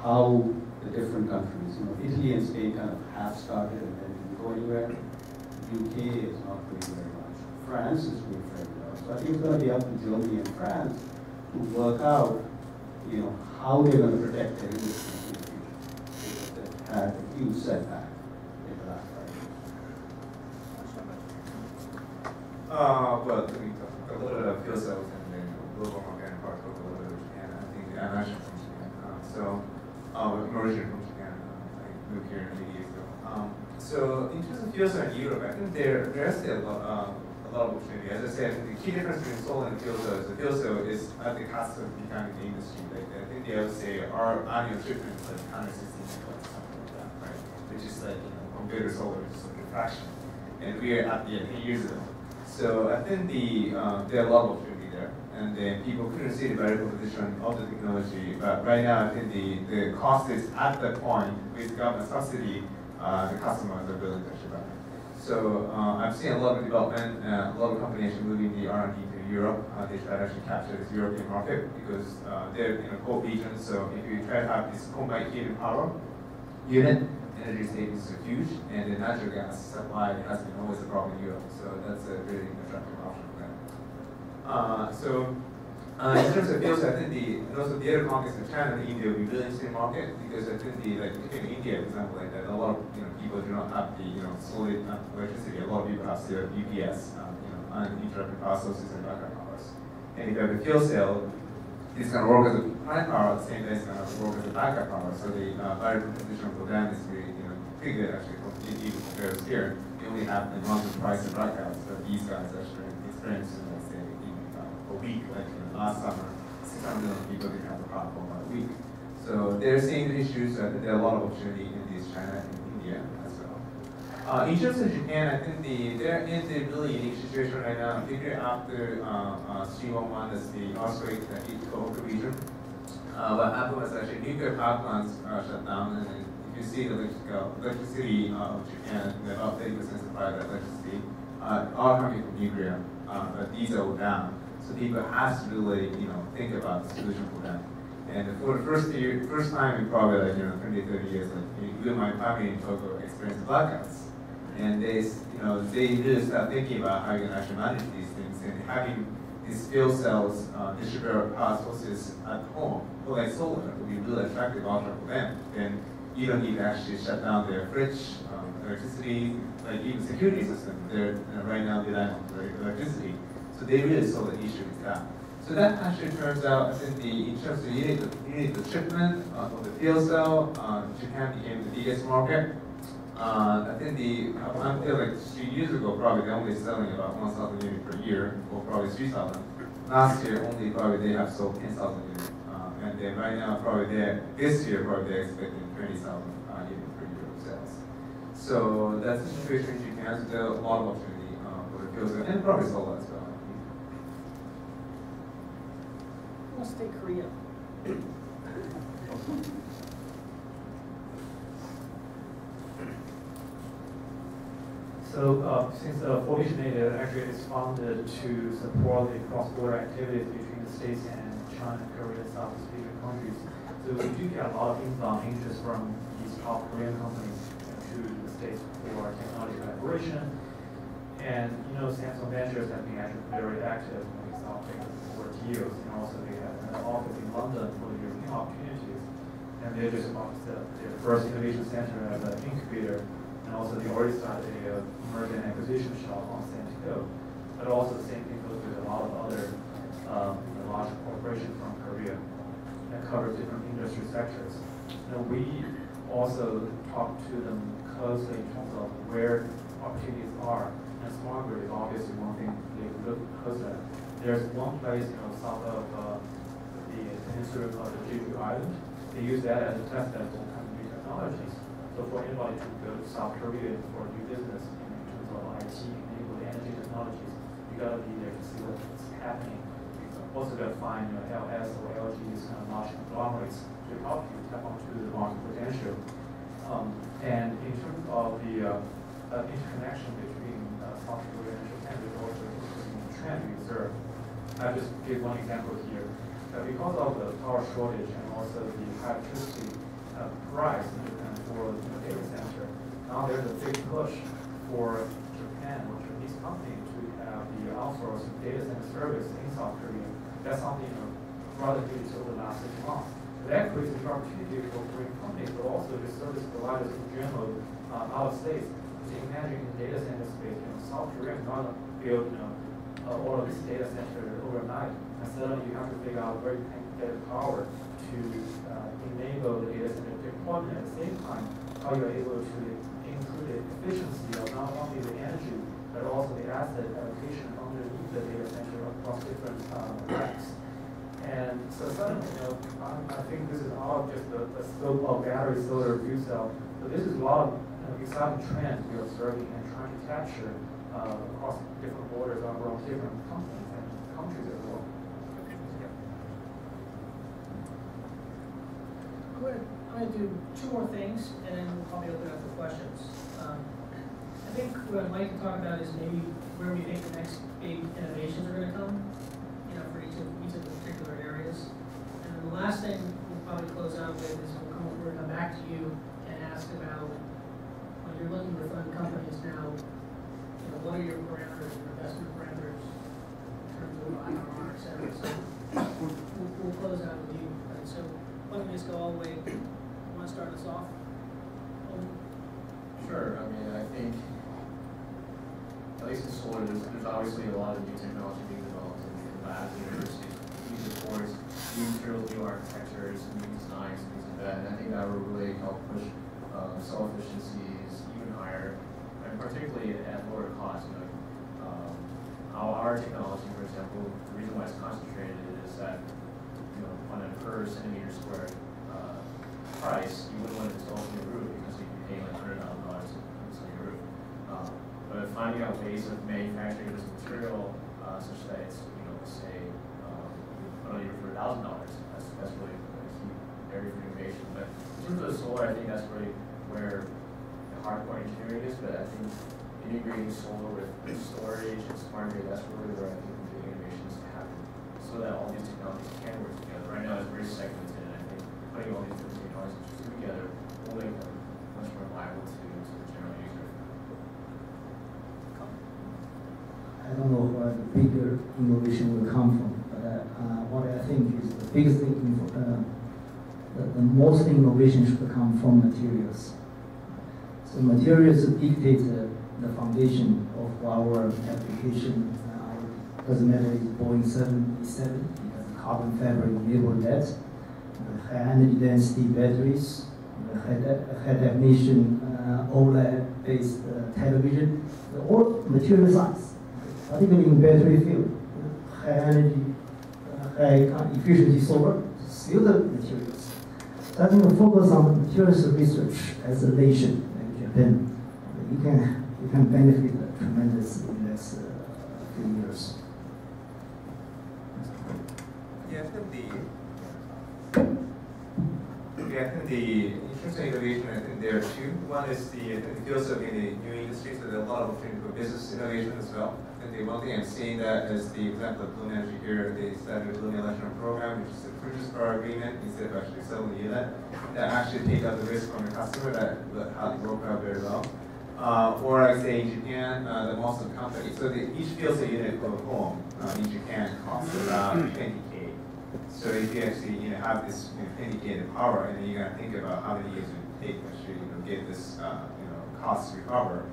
S4: how the different countries, Italy and Spain kind of half started and then didn't go anywhere. UK is not doing very much. France is doing very well. So I think it's going to be up to Germany and France to work out, how they're going to protect their industry in the future. Because they've had a huge setback in the last 5 years.
S7: Well, let me talk a little bit about fuel cells and then a little more organic parts, talk a little bit of Japan. I think I'm actually from Japan. I'm originally from Japan. I moved here 8 years ago. So in terms of fuel cell in Europe, I think there is still a lot of opportunity. As I said, the key difference between solar and fuel cell is the fuel cell is at the cost of becoming the industry. Like I think they would say our annual shipment is like 160 megawatts, something like that. which is like, computer solar, which is like a fraction. And we are at the 10 years ago. So I think there are a lot of opportunity there. And then people couldn't see the value proposition of the technology. But right now, I think the cost is at the point with government subsidy, the customers are willing to actually buy. So I've seen a lot of development, a lot of companies actually moving the R&D to Europe. They try to actually capture this European market because they're in a cold region. So if you try to have this combined heat and power unit, energy savings are huge, and the natural gas supply has been always a problem in Europe. So that's a very attractive option for them. In terms of fields, I think and also the other markets in China and India will be really interesting market because I think like in India, for example, like that, a lot of people do not have the solid electricity. A lot of people have still UPS, uninterrupted power sources and backup powers. And if you have a fuel cell, it's going to work as a prime power at the same time it's going to work as a backup power. So the value proposition for them is really pretty good actually. Even compared to here, you only have the monthly price of blackouts that these guys actually experience in let's say a week, like last summer, 600 million people didn't have a power for about a week. So they're seeing the issues. So I think there are a lot of opportunity in these China and India as well. In terms of Japan, I think they're in the really unique situation right now. Particularly after 311, that's the earthquake that hit Tohoku region. What happened was actually nuclear power plants shut down, and then if you see the electricity of Japan, about 30% supply of electricity are coming from nuclear, but these are all down. So people have to really, think about the solution for them. And for the first time in probably like 20, 30 years, like even my family in Tokyo experienced blackouts, and they really start thinking about how you can actually manage these things, and having these fuel cells, distributed power sources at home, or like solar, would be really attractive option for them. Then you don't need to actually shut down their fridge, electricity, like even security system. They're right now relying on electricity. So they really saw the issue with that. So that actually turns out, I think in terms of unit of shipment of the fuel cell, Japan became the biggest market. I think until like 3 years ago, probably they're only selling about 1,000 units per year, or probably 3,000. Last year, only probably they have sold 10,000 units. And then right now, this year, probably they're expecting 20,000 units per year of sales. So that's the situation in Japan. So there are a lot of opportunity for the fuel cell, and probably solar as well.
S2: Let's take Korea.
S3: So since Fortune actually is founded to support the cross-border activities between the States and China, Korea, Southeast Asian countries, so we do get a lot of inbound interest from these top Korean companies to the States for technology collaboration. And Samsung Ventures have been actually very active in these topics for years, and also they have an office in London for the European opportunities. And they're just about to set up their first innovation center as an incubator. And also they already started a merger and acquisition shop on Santiago. But also the same thing goes with a lot of other large corporations from Korea that cover different industry sectors. We also talk to them closely in terms of where opportunities are. And smart grid is obviously one thing they look close at. There's one place south of the peninsula called the Jeju Island. They use that as a test bed for kind of new technologies. So for anybody to go to South Korea for new business in terms of IT-enabled energy technologies, you got to be there to see what's happening. You also got to find LS or LG's kind of large conglomerates to help you tap onto the market potential. And in terms of the interconnection between South Korea and Japan, there's also a trend we observe. I just give one example here. Because of the power shortage and also the high electricity price in Japan for the data center, now there's a big push for Japan or Japanese company to have the outsourced data center service in South Korea. That's something rather new over the last 6 months. That creates an opportunity for Korean companies, but also the service providers in general out of states. So imagine in the data center space, South Korea is not build all of this data center overnight, and suddenly you have to figure out where you can get power to enable the data center deployment. At the same time, how you're able to improve the efficiency of not only the energy, but also the asset allocation underneath the data center across different racks. And so suddenly, I think this is all just the scope of battery, solar, fuel cell So this is a lot of exciting trends we are observing and trying to capture across different borders around different companies and countries as well.
S2: I'm going to do two more things, and then we'll probably open up for questions. I think what I'd like to talk about is maybe where we think the next big innovations are going to come, for each of the particular areas. And then the last thing we'll probably close out with is we're going to come back to you and ask about, when you're looking to fund companies now, what are your parameters, your investment parameters in terms of IRR, et cetera. So we'll close out with you. Right? So why don't we just go all the way? You want to start us off?
S5: Sure. I mean, I think, at least in solar, there's obviously a lot of new technology being developed in labs and universities. New reports, new materials, new architectures, new designs, things like that. And I think that will really help push cell efficiencies even higher, and particularly at lower cost. Our technology, for example, the reason why it's concentrated is that on a per centimeter squared price, you wouldn't want to install on your roof because you'd be paying like $100,000 to install your roof. But finding out ways of manufacturing this material such that it's, say, only for $1,000, that's really a key area for innovation. But in terms of the solar, I think that's really where the hardcore engineering is. But I think integrating solar with storage and smart grid, that's really where I think the big innovations happen, so that all these technologies can work together. Right now, it's very segmented, and I think putting all these different technologies together will make them much more viable to the general user.
S6: I don't know where the bigger innovation will come from, but what I think is the biggest thing, the most innovation should come from materials. So materials dictate the foundation of our application. Doesn't matter if it's Boeing 787, because carbon fabric enabled that. The high energy density batteries, the high definition OLED-based television, all material science, particularly in battery field. High energy, high efficiency solar, still the materials. So I think we focus on materials research as a nation, like Japan. You can benefit tremendously in the next few years.
S7: Yeah, I think the interesting innovation, I think there are two. One is the field of in the new industry, so there's a lot of opportunity for business innovation as well. I think the one thing I'm seeing that is the example of Bloom Energy here. They started a Bloom Electron program, which is a purchase power agreement instead of actually selling the unit. That actually take out the risk from the customer. That how it worked out very well. Or I say in Japan, the most of the companies. So each field cell unit for a home in Japan costs around 20K. So if you actually have this 20K power, and then you're gonna think about how many years it would take to actually get this cost to recover.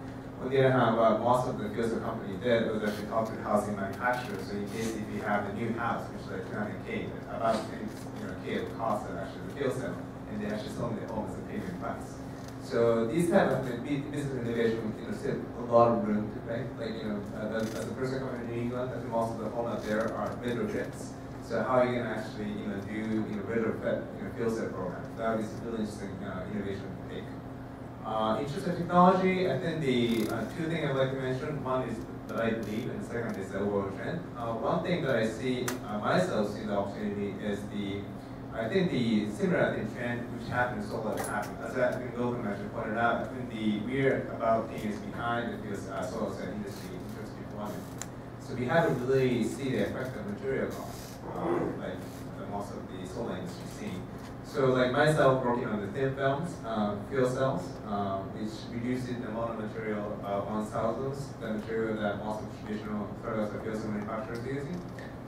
S7: On the other hand, most of the field cell company did was actually talk to the housing manufacturers. So in case if you have a new house, which is like 200K, about 20K of cost of actually the field cell, and they actually selling the home as a payment price. So these type of business innovation, still a lot of room to play. Like as a person coming to New England, I think most of the home out there are retrofits. So how are you gonna actually do retrofit field cell program? That is a really interesting innovation to take. In terms of technology, I think the two things I'd like to mention. One is that I believe, and the second is the overall trend. One thing that I see myself see the opportunity is I think the similar trend which happened in solar happened. As I think Goldman actually pointed out, I think we're about 10 years behind the solar cell industry in terms of deployment. So we haven't really seen the effect of material costs, like most of the solar industry seen. So like myself working on the thin films, fuel cells, which reduces the amount of material about 1/1000th the material that most of the traditional fertilizer fuel cell manufacturers are using.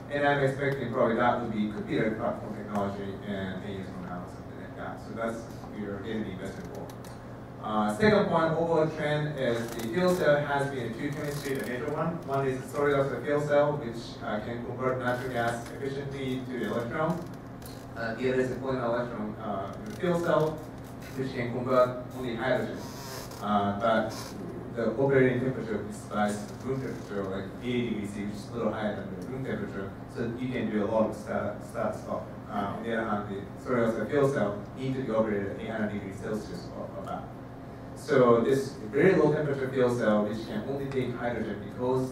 S7: And I'm expecting probably that could be a platform technology in 10 years from now, something like that. So that's we are getting the investment for. Second point, overall trend is the fuel cell has been two chemistry, the major one. One is the storage of the fuel cell, which can convert natural gas efficiently to the electron. The other is the point electron fuel cell, which can convert only hydrogen. But the operating temperature is room temperature, like 80 degrees C, which is a little higher than the room temperature, so you can do a lot of start-stop. On the other hand, the storage of the fuel cell need to be operated at 800 degrees Celsius or about. So this very low temperature fuel cell, which can only take hydrogen because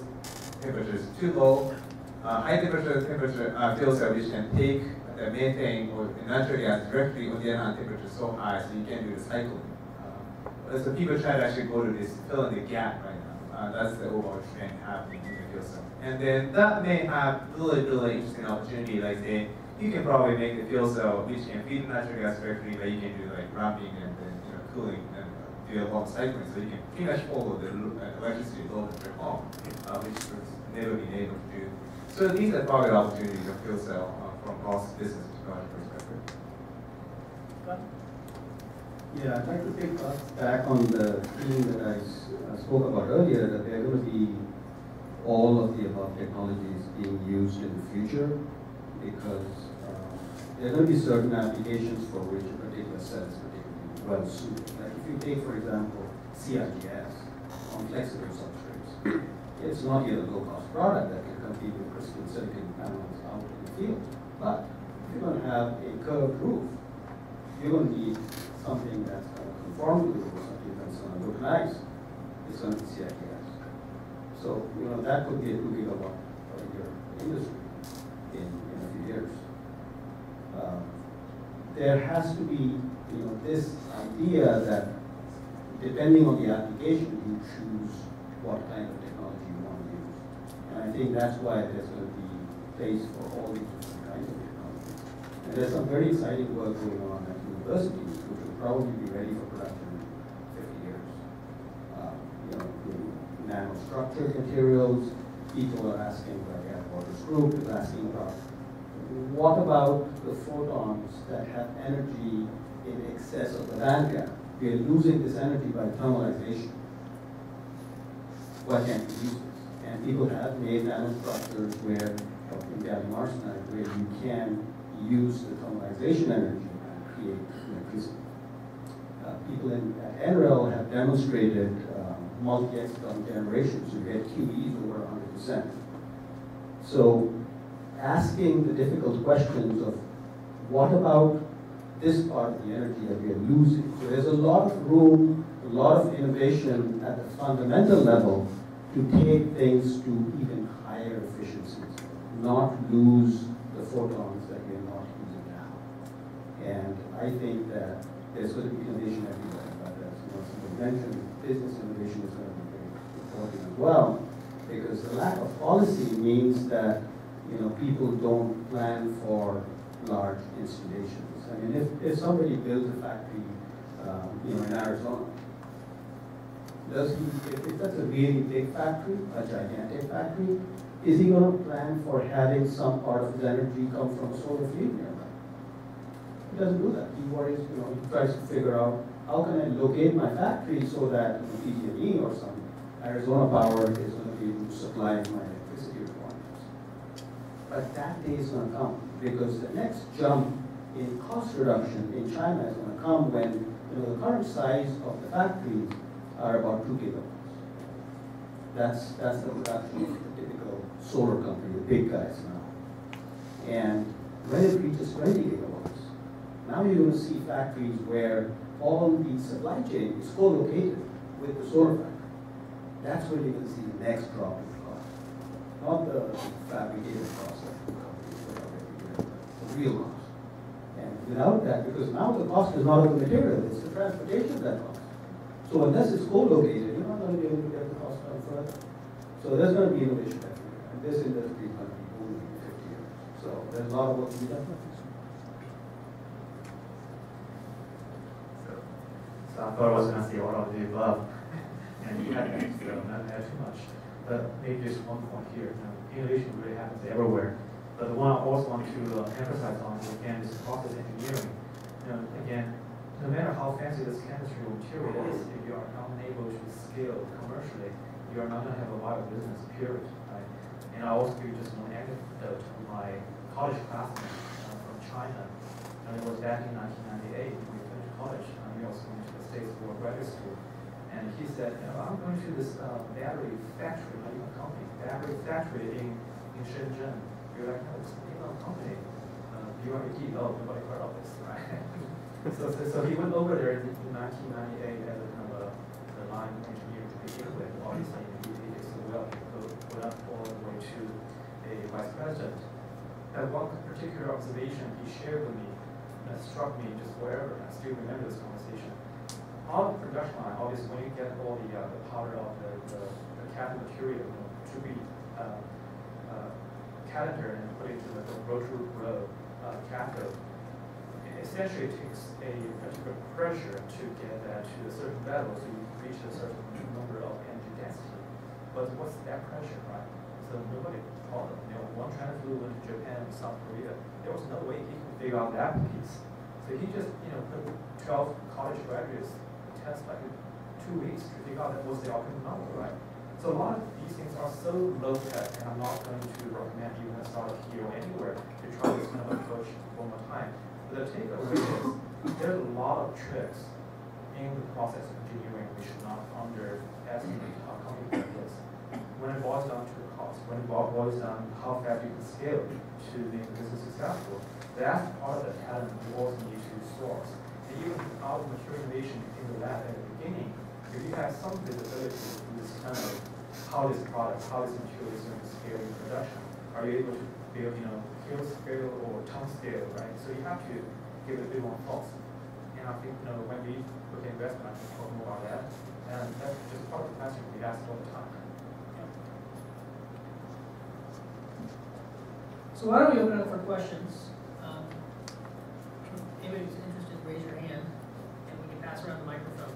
S7: temperature is too low. High temperature fuel cell, which can take the methane or natural gas directly on the other hand, temperature is so high, so you can do the cycling. So people try to actually go to this, fill in the gap right now. That's the overall trend happening in the fuel cell. And then that may have really interesting opportunity, like say, you can probably make the fuel cell which can feed the natural gas directly, but you can do like wrapping and then cooling and do a lot of cycling, so you can pretty much follow the electricity load at your home, which was never been able to do. So these are probably opportunities of fuel cell from cost business technology perspective.
S4: Yeah, I'd like to take us back on the theme that I spoke about earlier, that there are going to be all of the above technologies being used in the future, because there are going to be certain applications for which a particular cell is particularly well suited. Like if you take, for example, CIGS on flexible substrates, it's not yet a low-cost product that can compete with crystalline silicon panels out in the field. But if you're going to have a curved roof, you're going to need something that's going to conform to the roof, something that's going to look nice. It's going to be CIGS. So, that could be a 2 gigawatt per year industry in a few years. There has to be, this idea that depending on the application, you choose what kind of technology you want to use. And I think that's why there's going to be place for all these different kinds of technologies. And there's some very exciting work going on at universities, which will probably be ready for production in 50 years. The nanostructured materials, people are asking, like Air Waters Group is asking about, what about the photons that have energy in excess of the band gap? We are losing this energy by thermalization. Why can't we use this? And people have made nanostructures where, in gallium arsenide, where you can use the thermalization energy and create electricity. People at NREL have demonstrated multi-exaton generations. You get QEs over 100%. So asking the difficult questions of what about this part of the energy that we are losing? So there's a lot of room, a lot of innovation at the fundamental level to take things to even higher efficiencies, not lose the photons that we are not using now. And I think that there's going to be innovation everywhere. But as somebody mentioned, business innovation is going to be very important as well, because the lack of policy means that people don't plan for large installations. I mean, if somebody builds a factory, in Arizona, if that's a really big factory, a gigantic factory, is he going to plan for having some part of his energy come from a solar field nearby? He doesn't do that. He worries, he tries to figure out how can I locate my factory so that PG&E or some Arizona Power is going to be able to supply my electricity requirements. But that day is going to come, because the next jump in cost reduction in China is going to come when the current size of the factories are about 2 gigawatts. That's the production of the typical solar company, the big guys now. And when it reaches 20 gigawatts, now you're going to see factories where all the supply chain is co-located with the solar factory. That's where you're going to see the next drop in cost. Not the fabricated cost that the companies put out every year, but the real cost. And without that, because now the cost is not of the material, it's the transportation of that cost. So unless it's co-located, you're not going to be able to get the cost down further. So there's going to be innovation everywhere. And this industry is going to be booming in 50 years. So there's a lot of work to be done.
S3: So I thought I was going to say all of the above, and you had that, so not add too much. But maybe just one point here. Innovation really happens everywhere. But the one I also want to emphasize on, again, is process engineering. Again, no matter how fancy this chemistry or material is, if you are not able to scale commercially, you are not going to have a viable business, period. Right? And I also give just one anecdote to my college classmate from China. And it was back in 1998 when we finished college. We also went to the States for graduate school. And he said, I'm going to this battery factory, not even company, battery factory in Shenzhen. You're like, no, it's a company. BYD, no, nobody heard of this, right? So he went over there in 1998 as a kind of a line engineer to begin with. Obviously, he is well put up all the way to a vice president. And one particular observation he shared with me that struck me just forever. I still remember this conversation. On the production line, obviously, when you get all the powder of the cathode material to be catheter and put into the rotary probe cathode, essentially it takes a particular pressure to get that to a certain level, so you reach a certain number of energy density. But what's that pressure, right? So nobody called it. One China flew went to Japan and South Korea. There was no way he could figure out that piece. So he just, put 12 college graduates to test like 2 weeks to figure out that was the ultimate number, right? So a lot of these things are so low tech, and I'm not going to recommend you a startup here or anywhere to try this kind of approach one more time. But the takeaway is there's a lot of tricks in the process of engineering we should not underestimate how complicated it is. When it boils down to the cost, when it boils down to how fast you can scale to make the business successful, that's part of the talent you also need to source. And even without material innovation in the lab at the beginning, if you have some visibility to this kind of how this product, how this material is going to scale in production, are you able to build, kilo scale or ton scale, right? So you have to give it a bit more thought. And I think, when we look at investment, I can talk more about that. And that's just part of the question we ask all the time.
S2: So why don't we open it up for questions? Anybody who's interested, raise your hand, and we can pass around the microphone.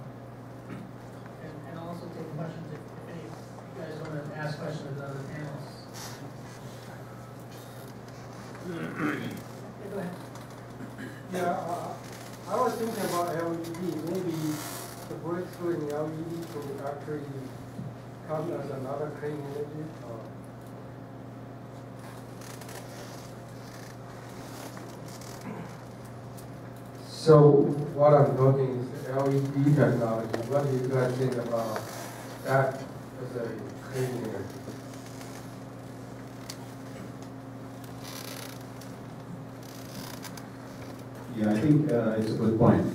S2: And I'll also take questions if any of you guys want to ask questions of the other panelists. Yeah, go ahead.
S8: Yeah, I was thinking about LED. Maybe the breakthrough in LED could actually come as another clean energy. So what I'm talking is LED technology. What do you guys think about that as a clean energy?
S4: Yeah, I think it's a good point.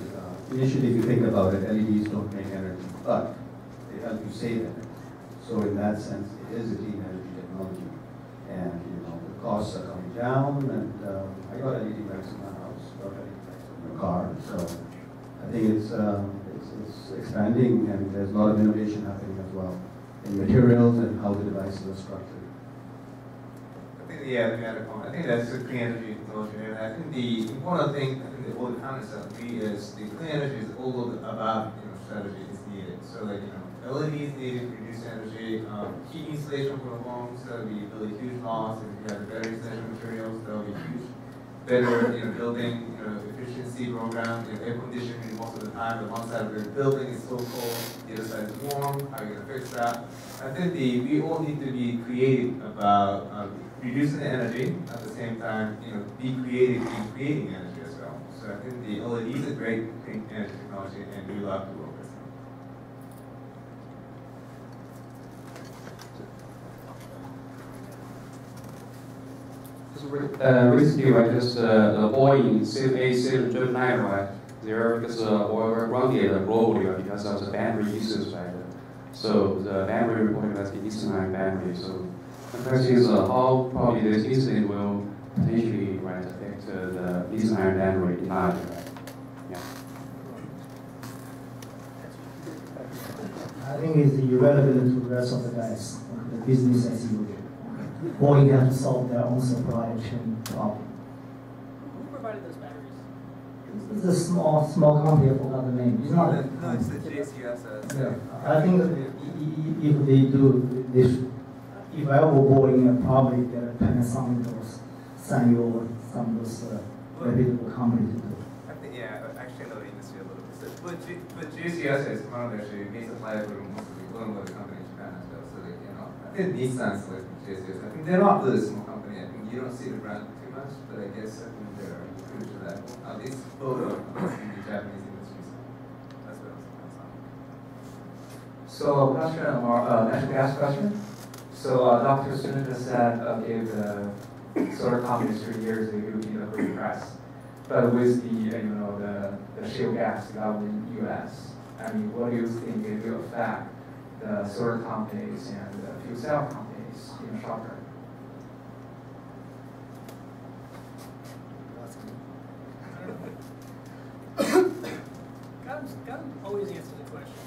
S4: Initially, if you think about it, LEDs don't make energy, but they help you save energy. So in that sense, it is a clean energy technology. And the costs are coming down, and I got LED lights in my house, got LED lights in my car. So I think it's expanding, and there's a lot of innovation happening as well in materials and how the devices are structured.
S7: I think that's a clean energy technology, and I think the important thing, all the comments that agree is the clean energy is all about strategy is needed. So LEDs needed to reduce energy, heat insulation for the homes, that would be really huge loss. If you have better insulation materials, that would be huge. Better building efficiency program, air conditioning most of the time. The one side of the building is so cold, the other side is warm. How are you going to fix that? I think we all need to be creative about reducing the energy, at the same time, be creative in creating energy as well. So I think the LED is a great clean energy technology, and we love to work with them.
S9: Recently, right, just the Boeing A737, right? There is oil grounded globally because of the battery issues, right? So the battery reporting that's the lithium-ion battery. So the question is how probably this incident will potentially affect the lithium-ion battery demand, right? Yeah.
S6: I think it's irrelevant to the rest of the guys. The business as usual. Boeing have to solve their own supply chain problem.
S2: Who provided those batteries?
S6: It's a small company. I forgot the name. It's not.
S7: No, it's the JCS.
S6: Yeah. I think if they do this, if I were Boeing, I'd probably get Panasonic or Sanyo or some of those reputable companies to do.
S7: I think, actually I know the industry a little bit. But JCS is one of the main suppliers for most of the automotive company in Japan as well. So I think Nissan selects JCS. I think they're not really a small company. I think you don't see the brand too much, but I guess I think they're pretty reliable. At least photo in the Japanese industry. So that's what I was saying.
S3: So question, natural gas question. So Dr. Sunita said, gave the solar companies 3 years, they would be the free press. But with the shale gas development in the U.S., I mean, what do you think it will affect the solar companies and the fuel cell companies in the short term?
S2: God always answers the question.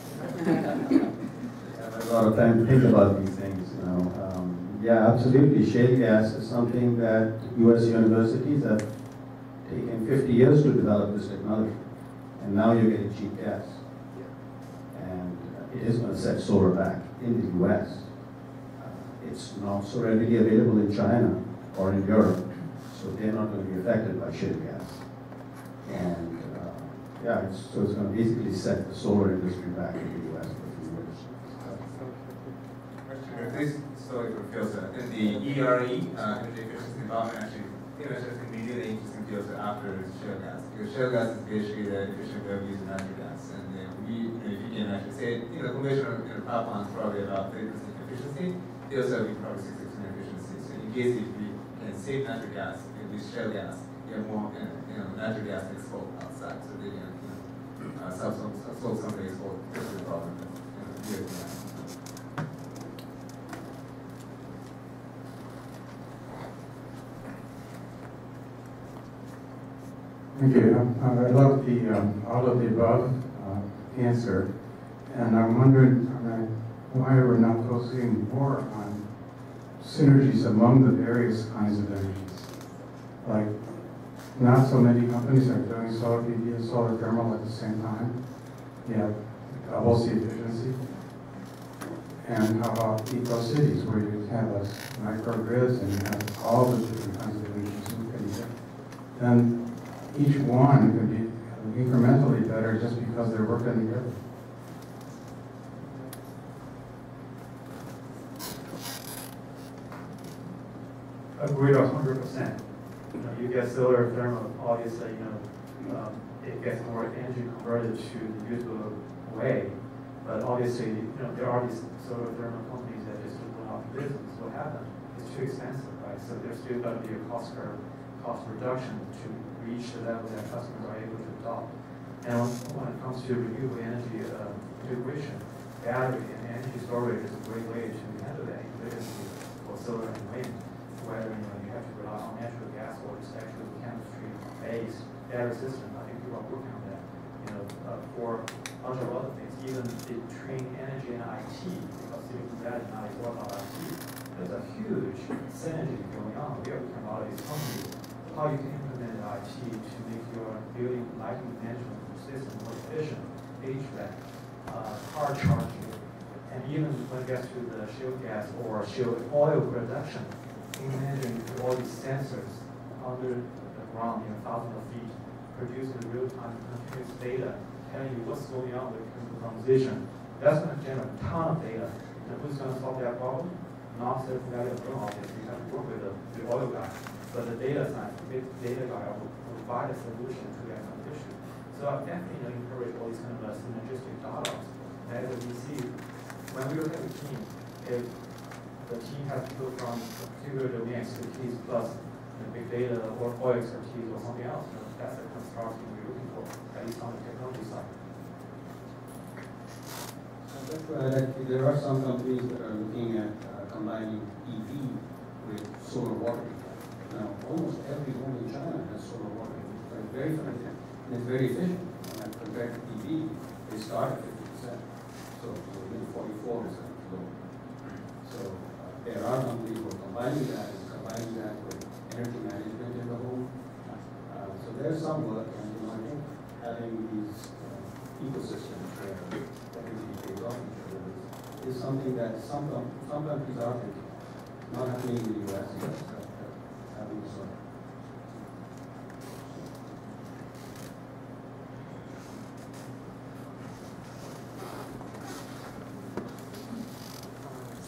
S4: I have a lot of time to think about these things, you know. Yeah, absolutely. Shale gas is something that U.S. universities have taken 50 years to develop this technology, and now you're getting cheap gas. And it is going to set solar back in the U.S. It's not so readily available in China or in Europe, so they're not going to be affected by shale gas. And yeah, so it's going to basically set the solar industry back in the U.S. for a few years.
S7: This story for fuel cell. In the ERE, Energy Efficiency Department, actually, it's immediately interesting fuel cell after shale gas. Because shale gas is basically the efficient way of using natural gas. And if you can actually say, conventional power plants probably about 30% efficiency, fuel cell will be probably 60% efficiency. So in case if we can save natural gas with shale gas, you have more natural gas to export outside. So they can solve some of the export problem.
S10: Thank you. I love the all of the above answer, and I'm wondering why we're not focusing more on synergies among the various kinds of energies. Like, not so many companies are doing solar PV and solar thermal at the same time. You have doubles the efficiency. And how about eco-cities, where you have microgrids and you have all the different kinds of energies you can get. Then each one can be incrementally better just because they're working together.
S3: Agreed 100%. You get solar thermal, obviously, it gets more energy converted to the usual way. But obviously, there are these solar thermal companies that just don't have business. What happened? It's too expensive, right? So there's still got to be a cost curve, cost reduction to reach the level that customers are able to adopt. And when it comes to renewable energy integration, battery and energy storage is a great way to handle that intermittency for solar and wind. Whether you have to rely on natural gas or just actually chemistry-based battery system. I think people are working on that. For a bunch of other things, even between energy and IT, because Silicon Valley now is all about IT. There's a huge synergy going on. We are looking at a lot of these companies. How you can implement IT to make your building lighting management system more efficient, HVAC, car charging, and even when it gets to the shale gas or shale oil production. Imagine all these sensors under the ground, thousands of feet, producing real-time continuous data, telling you what's going on with chemical transition. That's going to generate a ton of data. And who's going to solve that problem? Not Silicon Valley alone, obviously. You have to work with the oil guy. But the data science, the big data guy will provide a solution to that kind of issue. So I definitely encourage all these kind of synergistic dialogues. As we see, when we look at the team, if the team has to go from a particular domain expertise plus big data or oil expertise or something else, that's the kind of stars we're looking for, at least on the technology side.
S4: That's right. Actually, there are some companies that are looking at combining EV with solar water. Now, almost every home in China has solar water. It's very efficient, and it's very efficient. And compared to EV, they start at 50%. So within 44 is low. So there are companies who are combining that with energy management in the home. So there's some work, and I think having these ecosystems where everybody pays off each other is something that some countries are thinking. Not happening in the US, but happening so.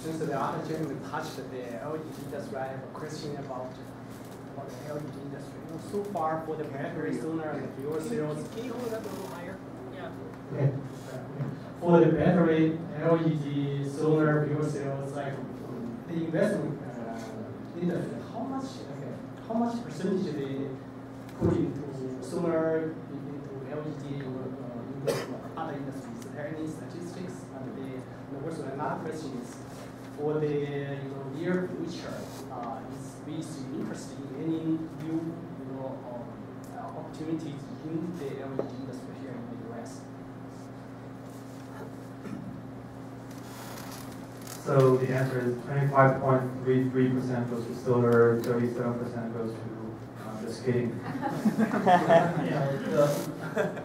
S11: Since the other gentleman touched the LED industry, I have a question about the LED industry. So far for the battery, solar, and the fuel cells.
S2: Can you hold it up a little higher? Yeah.
S1: Okay. For the battery, LED, solar, fuel cells, like the investment industry, how much percentage they put into solar, into LED, into other industries?
S11: industry. Is there any statistics? And also another question is, for the near future, is VC interested in any new opportunities in the LED industry here in the US?
S3: So the answer is 25.33% goes to solar, 37% goes to just kidding.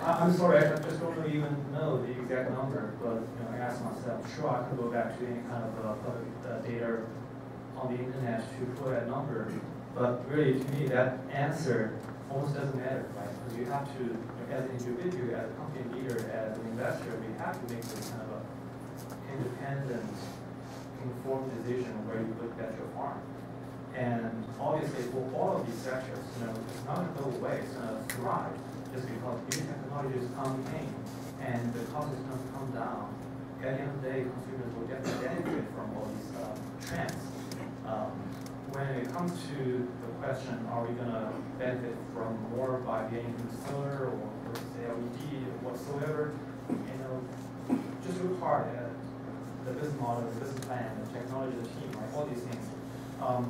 S3: I'm sorry, I just don't even know the exact number, but I asked myself, sure, I can go back to any kind of public data on the internet to put that number, but really to me that answer almost doesn't matter, right? Because you have to, as an individual, as a company leader, as an investor, we have to make this kind of a independent, informed decision where you put that your farm. And obviously for all of these sectors, it's not going to go away, it's going to thrive just because new technologies come in and the cost is going to come down. At the end of the day, consumers will get the benefit from all these trends. When it comes to the question, are we going to benefit from more by getting into solar or say LED or whatsoever, just look hard at the business model, the business plan, the technology, the team, right? All these things.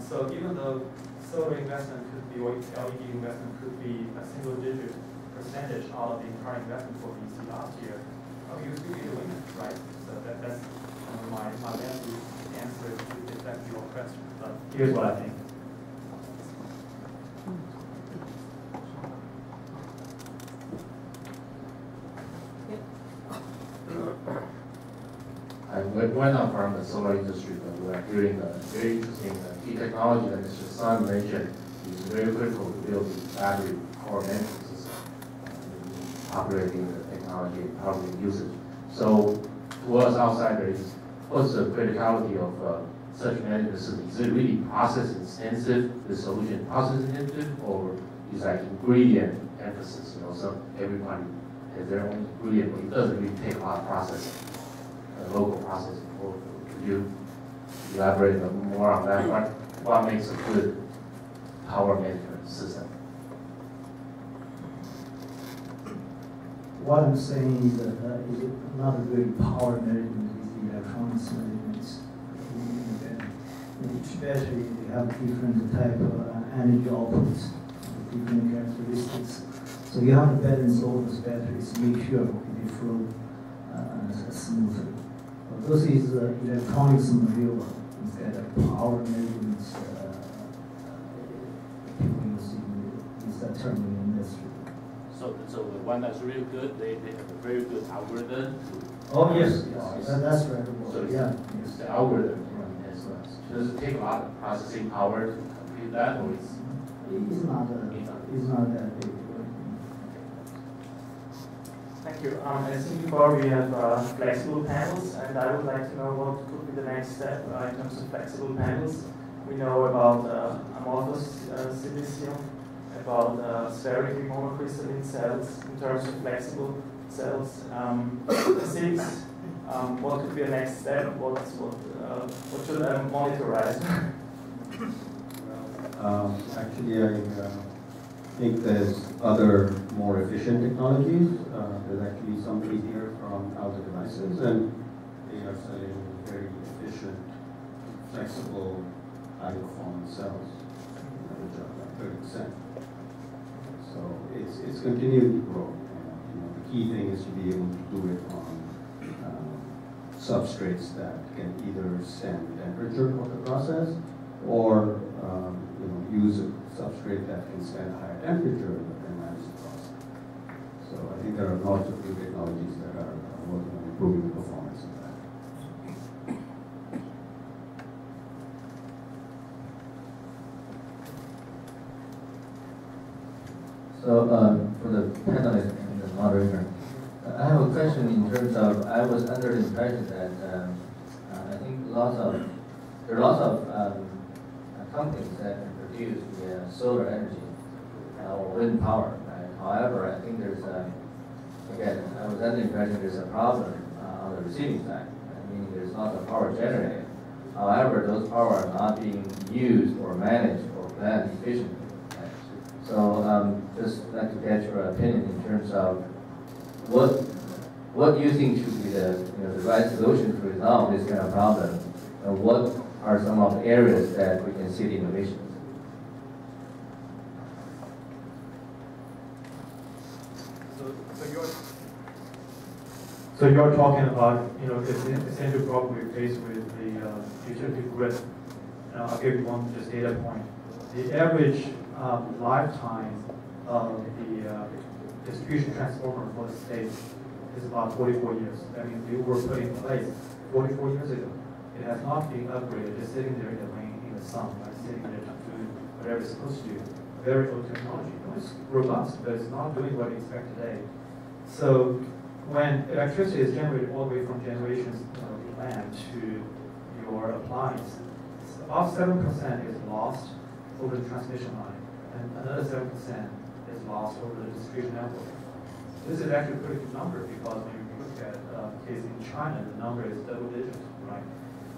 S3: So even though solar investment could be, or LED investment could be a single-digit percentage out of the entire investment for VC last year, you still be doing it, right? So that's my answer to exactly your question. But here's what I think.
S5: We're not from the solar industry, but we're hearing a very interesting key technology that Mr. Sun mentioned is very critical to build the battery power management system, operating the technology, powering usage. So to us outsiders, what's the criticality of such management system? Is it really process intensive, the solution process intensive, or is like ingredient emphasis? So everybody has their own ingredient, but it doesn't really take a lot of processing. Local processing. Could you elaborate more on that? What makes a good power management system?
S6: What I'm saying is that is not a good power management, is the electronics management. Each battery they have different type of energy outputs, different characteristics. So you have to balance all those batteries, make sure they flow smoothly. This is electronics material instead of power management people use in that term in the industry.
S12: So the one that's really good, they have a very good algorithm.
S6: Oh yes, that's right.
S5: So
S6: yeah,
S5: it's the algorithm. Does it take a lot of processing power to compute that, or it's
S6: not that big.
S3: Thank you. I think before we have flexible panels, and I would like to know what could be the next step in terms of flexible panels. We know about amorphous silicium, about spherically monocrystalline cells in terms of flexible cells. Physics, what could be the next step? What should I monitorize?
S4: Actually, I think there's other more efficient technologies. There's actually somebody here from Alta Devices, and they are selling very efficient, flexible, high-performance cells, which are like 30%. So it's continuing to grow. The key thing is to be able to do it on substrates that can either stand the temperature of the process, or use a substrate that can stand a higher temperature but then manage the process. So I think there are lots of new technologies that are working on improving the performance of that.
S13: So for the panelists and the moderator, I have a question in terms of, I was under the impression that I think there are lots of companies that can produce the solar energy or wind power, right? However, I think there's again, I was under the impression there's a problem on the receiving side, meaning there's not the power generated. However, those power are not being used or managed or planned efficiently. Right? So just like to get your opinion in terms of what what do you think should be the the right solution to resolve this kind of problem? What are some of the areas that we can see the innovations?
S14: So you're talking about, the essential problem we face with the utility grid. I'll give you one just data point. The average lifetime of the distribution transformer for the state is about 44 years. I mean, they were put in place 44 years ago. It has not been upgraded, just sitting there in the rain, in the sun, like sitting there doing whatever it's supposed to do. Very old technology. It's robust, but it's not doing what we expect today. So when electricity is generated all the way from generations land to your appliance, about 7% is lost over the transmission line, and another 7% is lost over the distribution network. This is actually a pretty good number because when you look at a case in China, the number is double digits, right?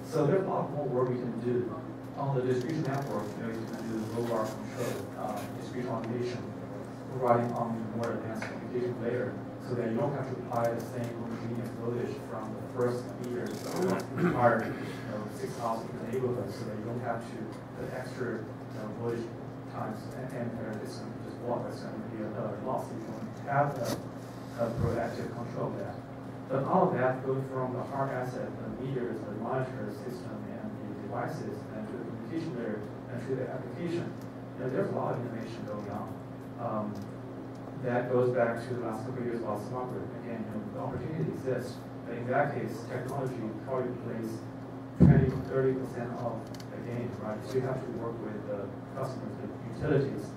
S14: So there's a lot more work we can do. On the distribution network, you can do low bar control, distribution automation, running on more advanced communication layer, so that you don't have to apply the same homogeneous voltage from the first meter to the entire 6,000 in the neighborhood, so that you don't have to put extra voltage times ampere. It's just one. That's going to be another loss if you don't have a proactive control of that. But all of that goes from the hard asset, the meters, the monitor system, and the devices, and to the communication layer, and to the application. There's a lot of innovation going on. That goes back to the last couple of years about smart grid. Again, the opportunity exists, but in that case, technology probably plays 20-30% of the game, right? So you have to work with the customers, the utilities,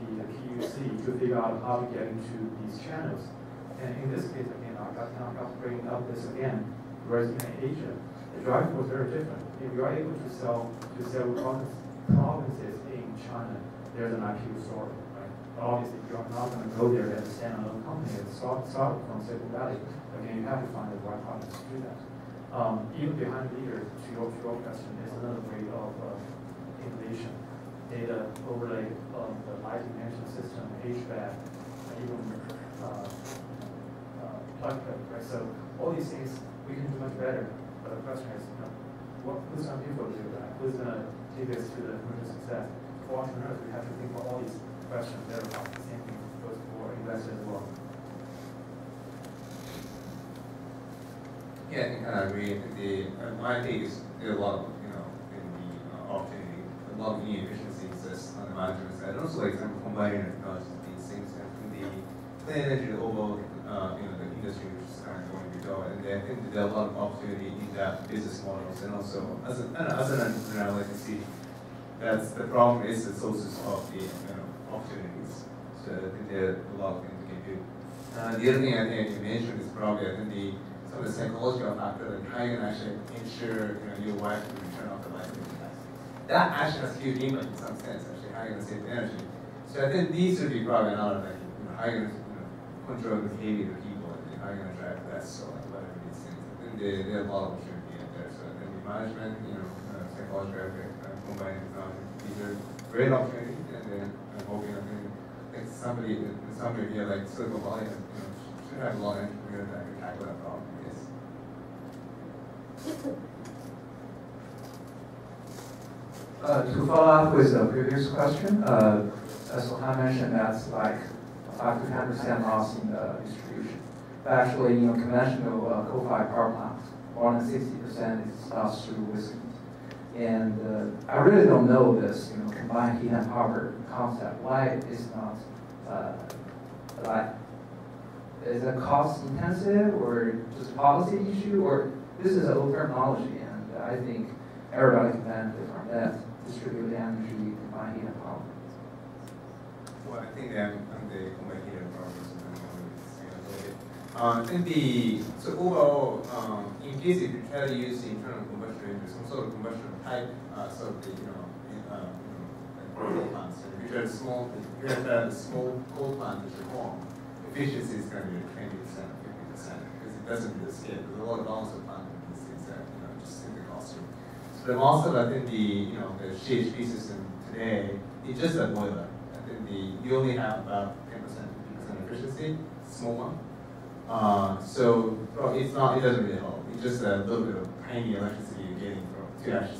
S14: the PUC to figure out how to get into these channels. And in this case, again, I'm bringing up this again, whereas in Asia, the driving was very different. If you are able to sell to several provinces in China, there's an IPO story. Obviously, you're not going to go there as a standalone company and start from Silicon Valley. Again, you have to find the right partners to do that. Even behind the meter, to your question, is another way of innovation. Data overlay of the lighting management system, HVAC, even plug play, right? So all these things we can do much better. But the question is, who's going to be able to do that? Who's going to take us to the commercial success? For entrepreneurs, we have to think about all these questions there about the same thing goes for investors as well.
S7: Yeah, I think I agree. I think my take is there's a lot of, in the opportunity, a lot of new efficiency exists on the management side. And also, like, combining technologies, these things, and the clean energy, the overall, the industry which is kind of going to go. And I think there's a lot of opportunity in that business models. And also, as an entrepreneur, like I see, that's the problem is the sources of the opportunities. So I think there are a lot of things we can do. The other thing I think you mentioned is probably I think some of the psychological factor, like how you can actually ensure your wife will turn off the light. That actually has a huge impact in some sense. Actually, how you can save energy. So I think these would be probably another thing. How you can control the behavior of people, and how you can drive less or whatever these things. I think there are a lot of opportunity in there. So I think the management, psychological combining technology, these are great opportunities, and then I'm hoping somebody here like Silicon Valley should have a lot of entrepreneurs that can tackle that problem. Yes.
S15: To follow up with the previous question, as Sohan mentioned, that's like 5 to 10% loss in the distribution. But actually, conventional coal-fired power plants, more than 60% is lost through whiskey. And I really don't know this, combined heat and power concept. Why it's not is it cost intensive or just policy issue, or this is an old terminology, and I think everybody can benefit from that. Distributed energy, combined heat and power.
S7: Well, I think I'm the combined heat and power person. I think so overall, in case if you try to use the internal combustion engine, some sort of combustion type, sort of coal plants. So if you try a small coal plant to perform, efficiency is going to be 20% or 50% because it doesn't do the scale. There's a lot of balance of plant in these things that just simply cost you. So the also I think the CHP system today it's just a boiler. I think you only have about 10%, 50% efficiency, small one. So well, it's not. It doesn't really help. It's just a little bit of tiny electricity you're getting from to actually,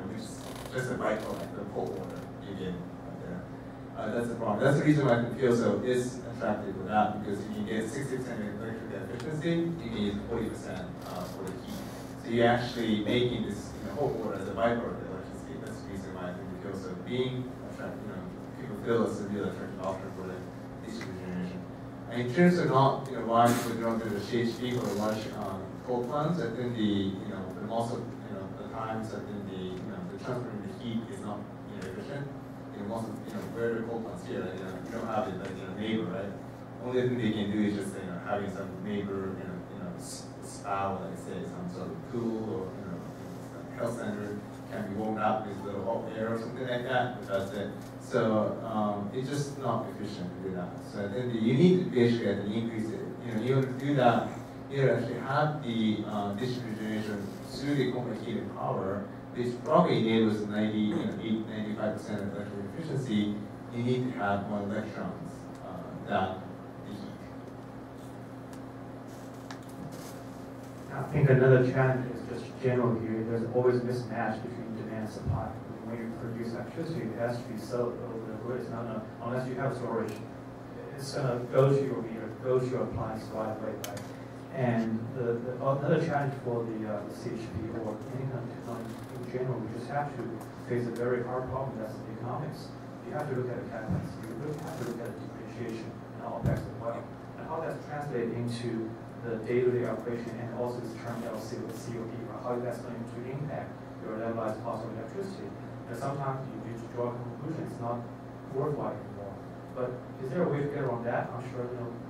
S7: which is just a byproduct, the cold water you get right there. That's the problem. That's the reason why FuelCell is attractive with that, because if you get 60% electric efficiency, you can use 40% for the heat. So you're actually making this cold water as a byproduct of electricity. That's the reason why I think FuelCell being attractive. People feel it's a real attractive option for the distributed generation. And in terms of not, why people don't do the CHP for the large coal plants, I think the most of the times I think the transferring the heat is not efficient. Most of where the coal plants here, you don't have it like neighbor, right? Only thing they can do is just having some neighbor, spa, like say some sort of pool or health center can be warmed up with a little hot air or something like that. But that's it. So it's just not efficient to do that. So I think you need to basically increase it. You want to do that. You actually have the distributed generation through the combined heat and power, which probably enables 95% of electrical efficiency. You need to have more electrons than the heat.
S14: I think another challenge is just general here. There's always a mismatch between demand and supply. When you produce electricity, it has to be sold over the grid. It's not gonna, unless you have storage, it's going to go to your meter, go to your appliance right away, right? And the other challenge for the CHP or any kind of technology in general, we just have to face a very hard problem. That's the economics. You have to look at the capex. You really have to look at the depreciation and OpEx as well, and how that's translated into the day-to-day operation, and also this term LCOE, right? How that's going to impact your levelized cost of electricity. And sometimes you draw a conclusion it's not worthwhile anymore. But is there a way to get around that? I'm sure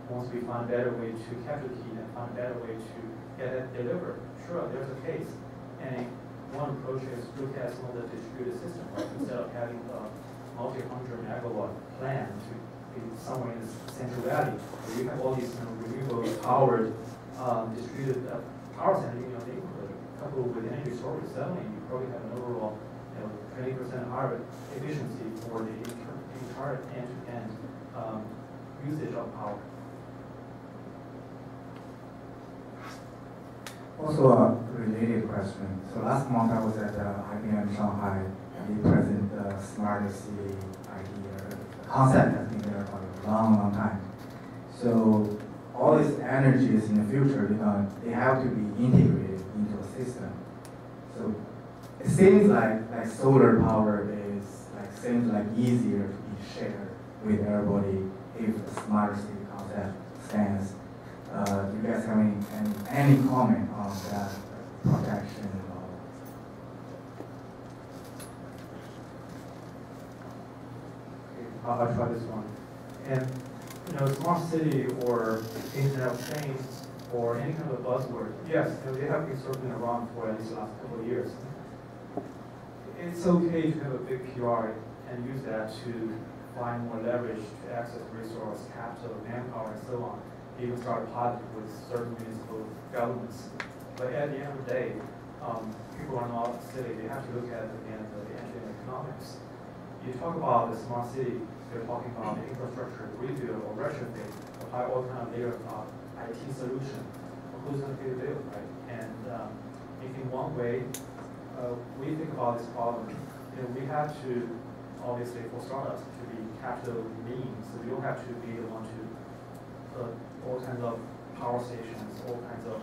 S14: once we find a better way to capture the heat and find a better way to get it delivered, sure, there's a case. And one approach is look at some of the distributed system, right? Instead of having a multi-hundred megawatt plant to be somewhere in the Central Valley, where you have all these renewable powered distributed power center in your neighborhood, coupled with energy storage, suddenly you probably have an overall 20% higher efficiency for the entire end-to-end usage of power.
S16: Also a related question. So last month I was at IBM Shanghai, and they present the smart city idea. The concept has been there for a long, long time. So all these energies in the future, they have to be integrated into a system. So it seems like solar power seems like easier to be shared with everybody if the smart city concept stands. Do you guys have any comment on that protection and all?
S14: I'll try this one. And smart city or Internet of Things or any kind of buzzword, yes, they have been circling around for at least the last couple of years. It's okay to have a big PR and use that to find more leverage to access resource, capital, manpower, and so on. Even start a pilot with certain municipal governments. But at the end of the day, people are not silly. They have to look at, again, the end-to-end economics. You talk about the smart city, you're talking about the infrastructure rebuild or retrofit, apply all kind of layers of IT solution. Who's going to pay the bill, right? And if in one way, we think about this problem, we have to, obviously, for startups, to be capital lean, so you don't have to be the one to put all kinds of power stations, all kinds of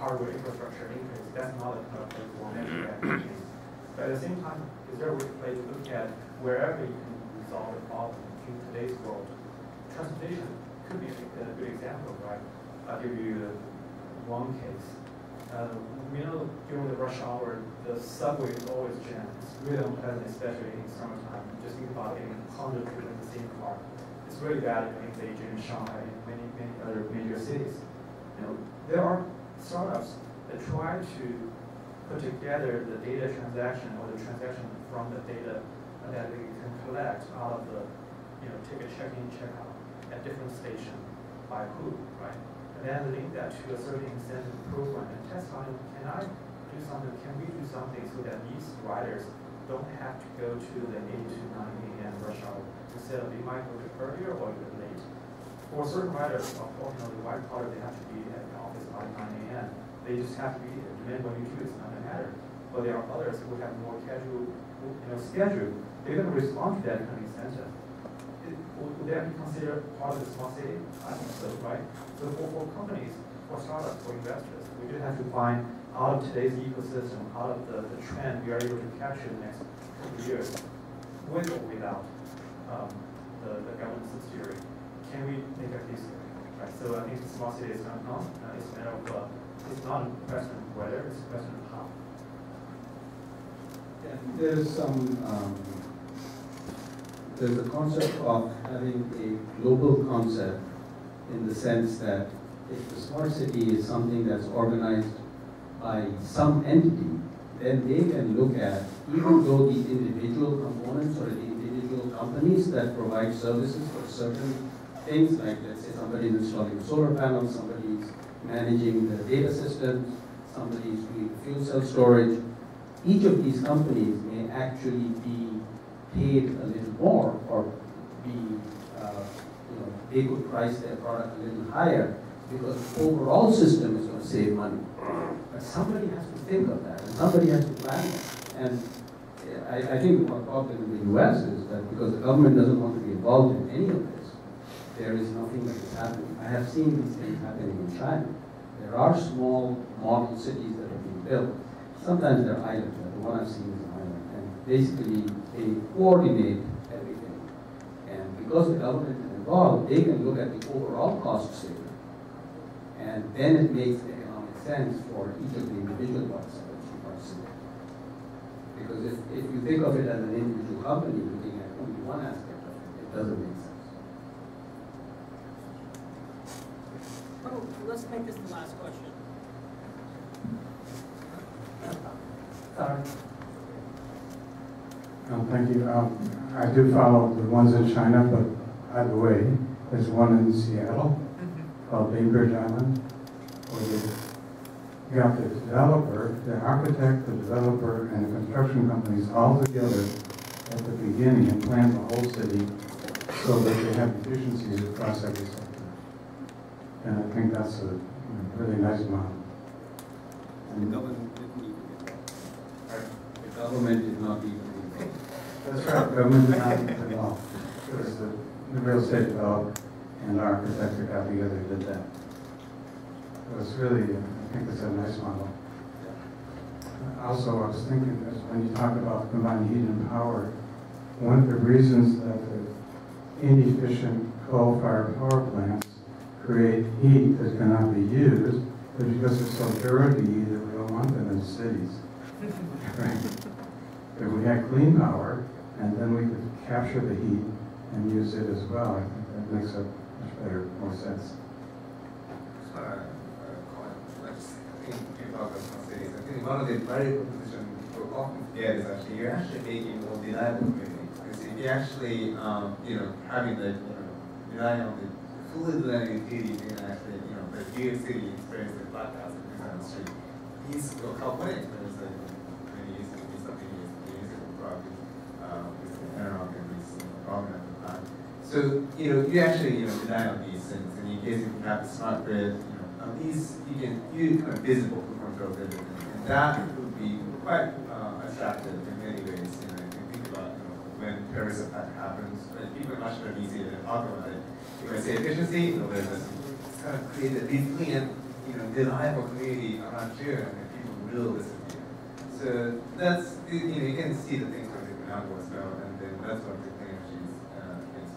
S14: hardware infrastructure in place. That's not a kind of place for venture activities. But at the same time, is there a way to look at wherever you can resolve the problem in today's world? Transportation could be a good example, right? I'll give you one case. During the rush hour, the subway is always jammed. It's really unpleasant, especially in summertime. Just think about getting 100 people in the same car. It's really bad in Beijing, Shanghai, and many other major cities. There are startups that try to put together the data transaction or the transaction from the data that they can collect out of the ticket check-in, check-out at different stations by who, right? And then link that to a certain incentive program and test on it. Can I do something? Can we do something so that these riders don't have to go to the 8 to 9 a.m. rush hour? Instead of they might go to earlier or even late. For certain writers, unfortunately, white collar, they have to be at the office by 9 a.m. They just have to be there. Depending what you do, it's not going to matter. But there are others who have more casual, schedule. They're going to respond to that kind of incentive. Would that be considered part of the smart city? I think so, right? So for companies, for startups, for investors, we do have to find out of today's ecosystem, out of the trend we are able to capture the next couple of years, with or without the government subsidiary. Can we make a case here? Right? So I think the smart city is not, it's a matter of, it's not a question of whether, it's a question of how.
S10: Yeah, there's a concept of having a global concept in the sense that if the smart city is something that's organized by some entity, then they can look at, even though the individual components or the individual companies that provide services for certain things, like let's say somebody's installing solar panels, somebody's managing the data systems, somebody's doing fuel cell storage, each of these companies may actually be paid a little more or be, they could price their product a little higher because the overall system is going to save money. But somebody has to think of that and somebody has to plan that. And I think what problem in the US is that because the government doesn't want to be involved in any of this, there is nothing that is happening. I have seen these things happening in China. There are small model cities that are being built. Sometimes they're islands. The one I've seen is an island. And basically, they coordinate everything. And because the government is involved, they can look at the overall cost saving. And then it makes economic sense for each of the individual parts of it. Because if you think of it as an individual company looking at only one aspect of it, it doesn't make sense.
S2: Oh, let's make this the last question.
S10: Sorry. Thank you. I do follow the ones in China, but by the way, there's one in Seattle called Bainbridge Island, where you got the developer, the architect, the developer, and the construction companies all together at the beginning and plan the whole city so that they have efficiencies across every sector. And I think that's a really nice model. And the government didn't even get that. The government did not even get that. That's right, the government did not get it all. It was the real estate developer and the architect that got together and did that. It was really, I think it's a nice model. Also, I was thinking that when you talk about combined heat and power, one of the reasons that the inefficient coal-fired power plants create heat that cannot be used is because it's so dirty that we don't want them in cities. Right? If we had clean power, and then we could capture the heat and use it as well, I think that makes a much better, more sense.
S7: I think you talk about smart cities. I think one of the very propositions people often forget is actually you're actually making more reliable community. Because if you actually, having the, relying on the fully reliable utility, you can actually, the New York City experience the blackouts on the street. These California experience like many years ago, something years ago, probably, with the Enron and this problem at the time. So, you actually, rely on these things. And in case you have the smart grid, these you kind of visible to control everything, and that would be quite attractive in many ways. If you think about when terrorist attack happens, people are much more easier to talk about it. You might say efficiency, there's this kind of create a resilient, reliable community around here, and people will listen to you. So that's you can see the things from different angles now, and then that's what the technology is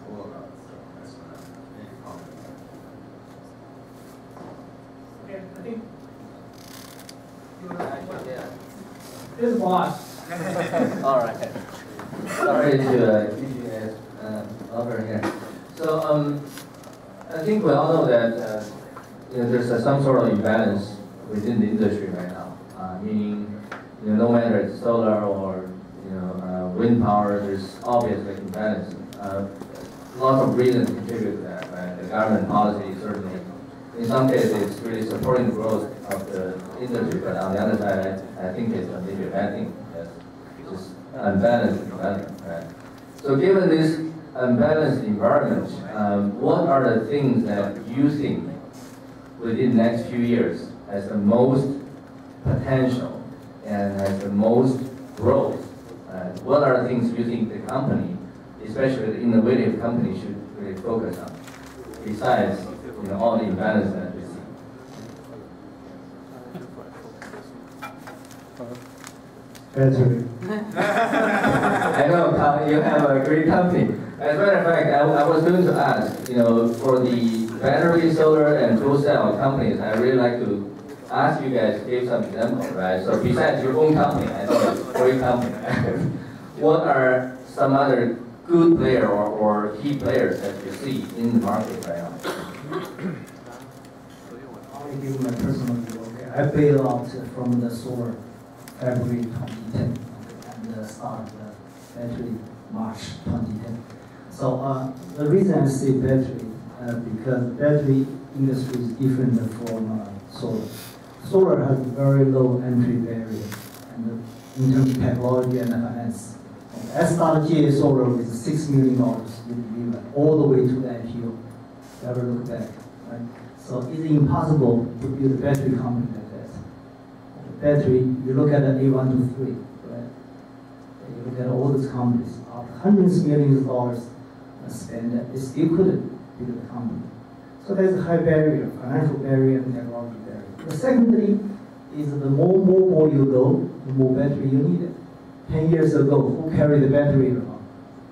S7: all about. So that's what I'm making comment.
S2: Okay, I think you want to
S11: Yeah.
S2: This is boss.
S13: All right. Sorry to keep you guys over here. So I think we all know that there's some sort of imbalance within the industry right now. Meaning, no matter it's solar or wind power, there's obviously imbalance. Lots of reasons contribute to that. Right? The government policy certainly. In some cases, it's really supporting the growth of the industry, but on the other side, I think it's maybe a bad thing. It's just unbalanced development, right? So given this unbalanced environment, what are the things that you think within the next few years has the most potential and has the most growth? What are the things you think the company, especially the innovative company, should really focus on, besides all the imbalance that we see?
S6: Battery.
S13: I know you have a great company. As a matter of fact, I was going to ask, for the battery, solar, and fuel cell companies, I really like to ask you guys to give some examples, right? So besides your own company, I know it's a great company. What are some other good player or key players that you see in the market right now?
S6: I'll give you my personal view. Okay? I bailed out from the solar February 2010 and started the battery March 2010. So the reason I say battery, because battery industry is different from solar. Solar has very low entry barrier and in terms of technology and finance. I started GA Solar with $6 million all the way to the IPO. Never look back. Right? So it's impossible to build a battery company like that. Battery, you look at the A123, right? You look at all these companies, hundreds of millions of dollars spent, they still couldn't build a company. So there's a high barrier, financial barrier and technology barrier. The second thing is the more you go, the more battery you need. 10 years ago, who carried the battery around?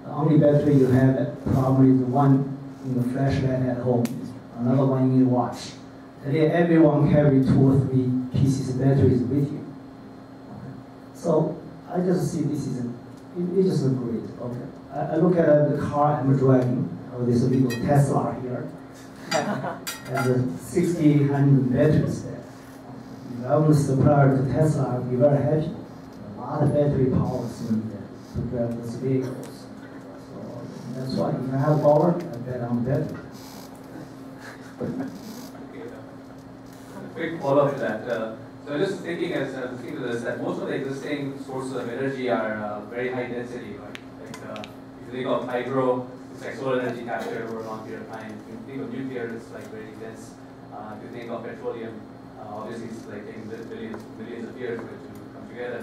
S6: The only battery you have probably is the one in the flashlight at home, another one in your watch. Today, everyone carries 2 or 3 pieces of batteries with you. Okay. So I just see this is it's just great. Okay. I look at the car I'm driving. There's a little Tesla here, and 1,600 batteries there. If I'm a supplier to Tesla, I'll be very happy. A lot of battery power is needed to drive those vehicles. So that's why if I have power, I bet on battery.
S7: Quick follow-up to that. So just thinking as looking to this, that most of the existing sources of energy are very high density, right? Like if you think of hydro, it's like solar energy captured over a long period of time. If you think of nuclear, it's like very dense. If you think of petroleum, obviously it's like taking millions of years for it to come together.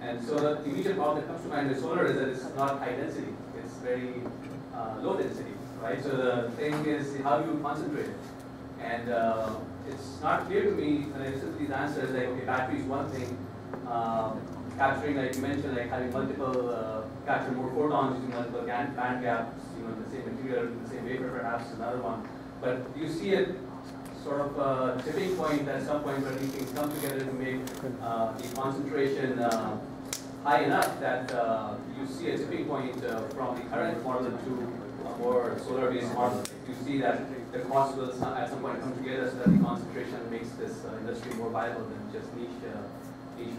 S7: And so the immediate problem that comes to mind with solar is that it's not high density. It's very low density, right? So the thing is, how do you concentrate it? And it's not clear to me when I listen to these answers, like, okay, battery is one thing, capturing, like you mentioned, like having multiple, capture more photons using multiple band gaps, the same material, the same wafer perhaps, another one. But do you see it sort of a tipping point at some point where we can come together to make the concentration high enough that you see a tipping point from the current model to a more solar-based model? Do you see that the cost will at some point come together so that the concentration makes this industry more viable than just niche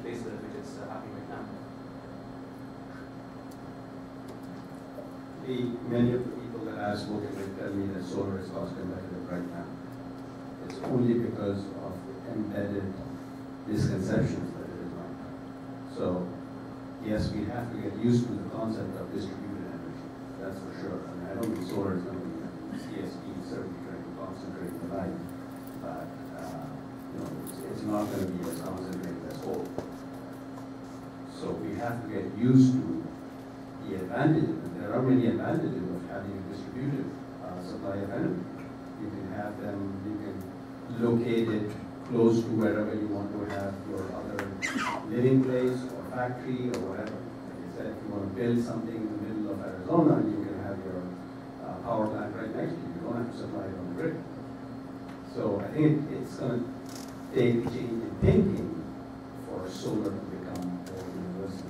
S7: places which is happening right now?
S4: Many of the people that I've spoken with tell me that solar is cost competitive right now. It's only because of embedded misconceptions that it is not. So, yes, we have to get used to the concept of distributed energy. That's for sure. I mean, I don't think solar is going to be CSP, certainly trying to concentrate the light, but it's not going to be as concentrated as coal. So we have to get used to the advantages. And there are many advantages of having a distributed supply of energy. You can have them, you can locate it close to wherever you want to have your other living place or factory or whatever. Like I said, if you want to build something in the middle of Arizona, you can have your power plant right next to you. You don't have to supply it on the grid. So I think it's going to take a change in thinking for solar to become more universal.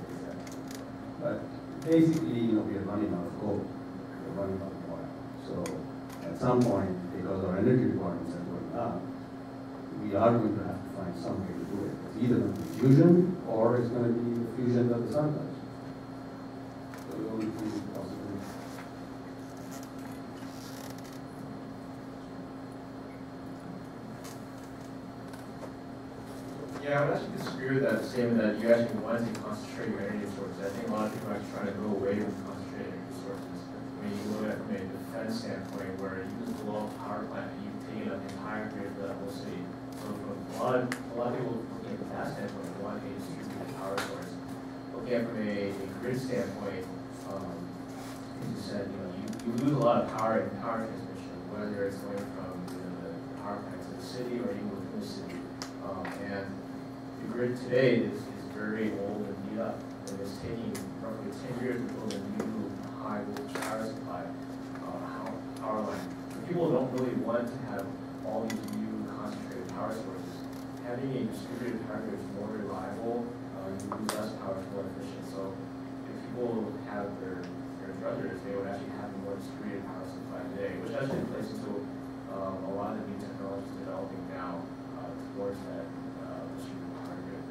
S4: But basically, we are running out of coal. We're running out of oil. So at some point, because our energy requirements are going up, we are going to have to find some way to do it. It's either going to be fusion or it's going to be the fusion that the sun does. So the only two possibilities.
S5: Yeah, I would actually disagree with that statement that you actually want to concentrate your energy sources. I think a lot of people are actually trying to go away from concentrating energy sources. I mean, standpoint, where you just blow up a power plant and you've taken up the entire grid for that whole city. So from a lot of people looking at that standpoint, they want a distributed power source. Looking at from a grid standpoint, as you said, you lose a lot of power in power transmission, whether it's going from the power plant to the city or even within the city. And the grid today is very old and beat up, and it's taking roughly 10 years to build a new high voltage power supply power line. People don't really want to have all these new concentrated power sources. Having a distributed power grid is more reliable, you lose less power, it's more efficient. So if people have their druthers, they would actually have a more distributed power supply today, which actually plays into a lot of the new technologies developing now towards that distributed power grid.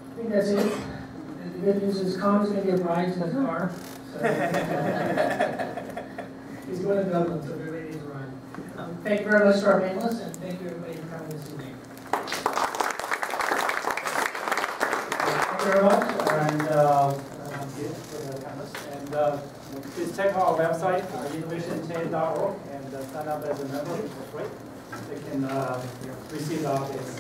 S2: I think that's it. The good news is Connor's going to get rides in the car. So he's going to Dublin, so everybody needs a ride. Thank you very much to our panelists, and thank you everybody for coming this evening.
S1: Thank you very much, and for the panelists. And please check our website, innovationchain.org, and sign up as a member, which is great. They can receive the updates.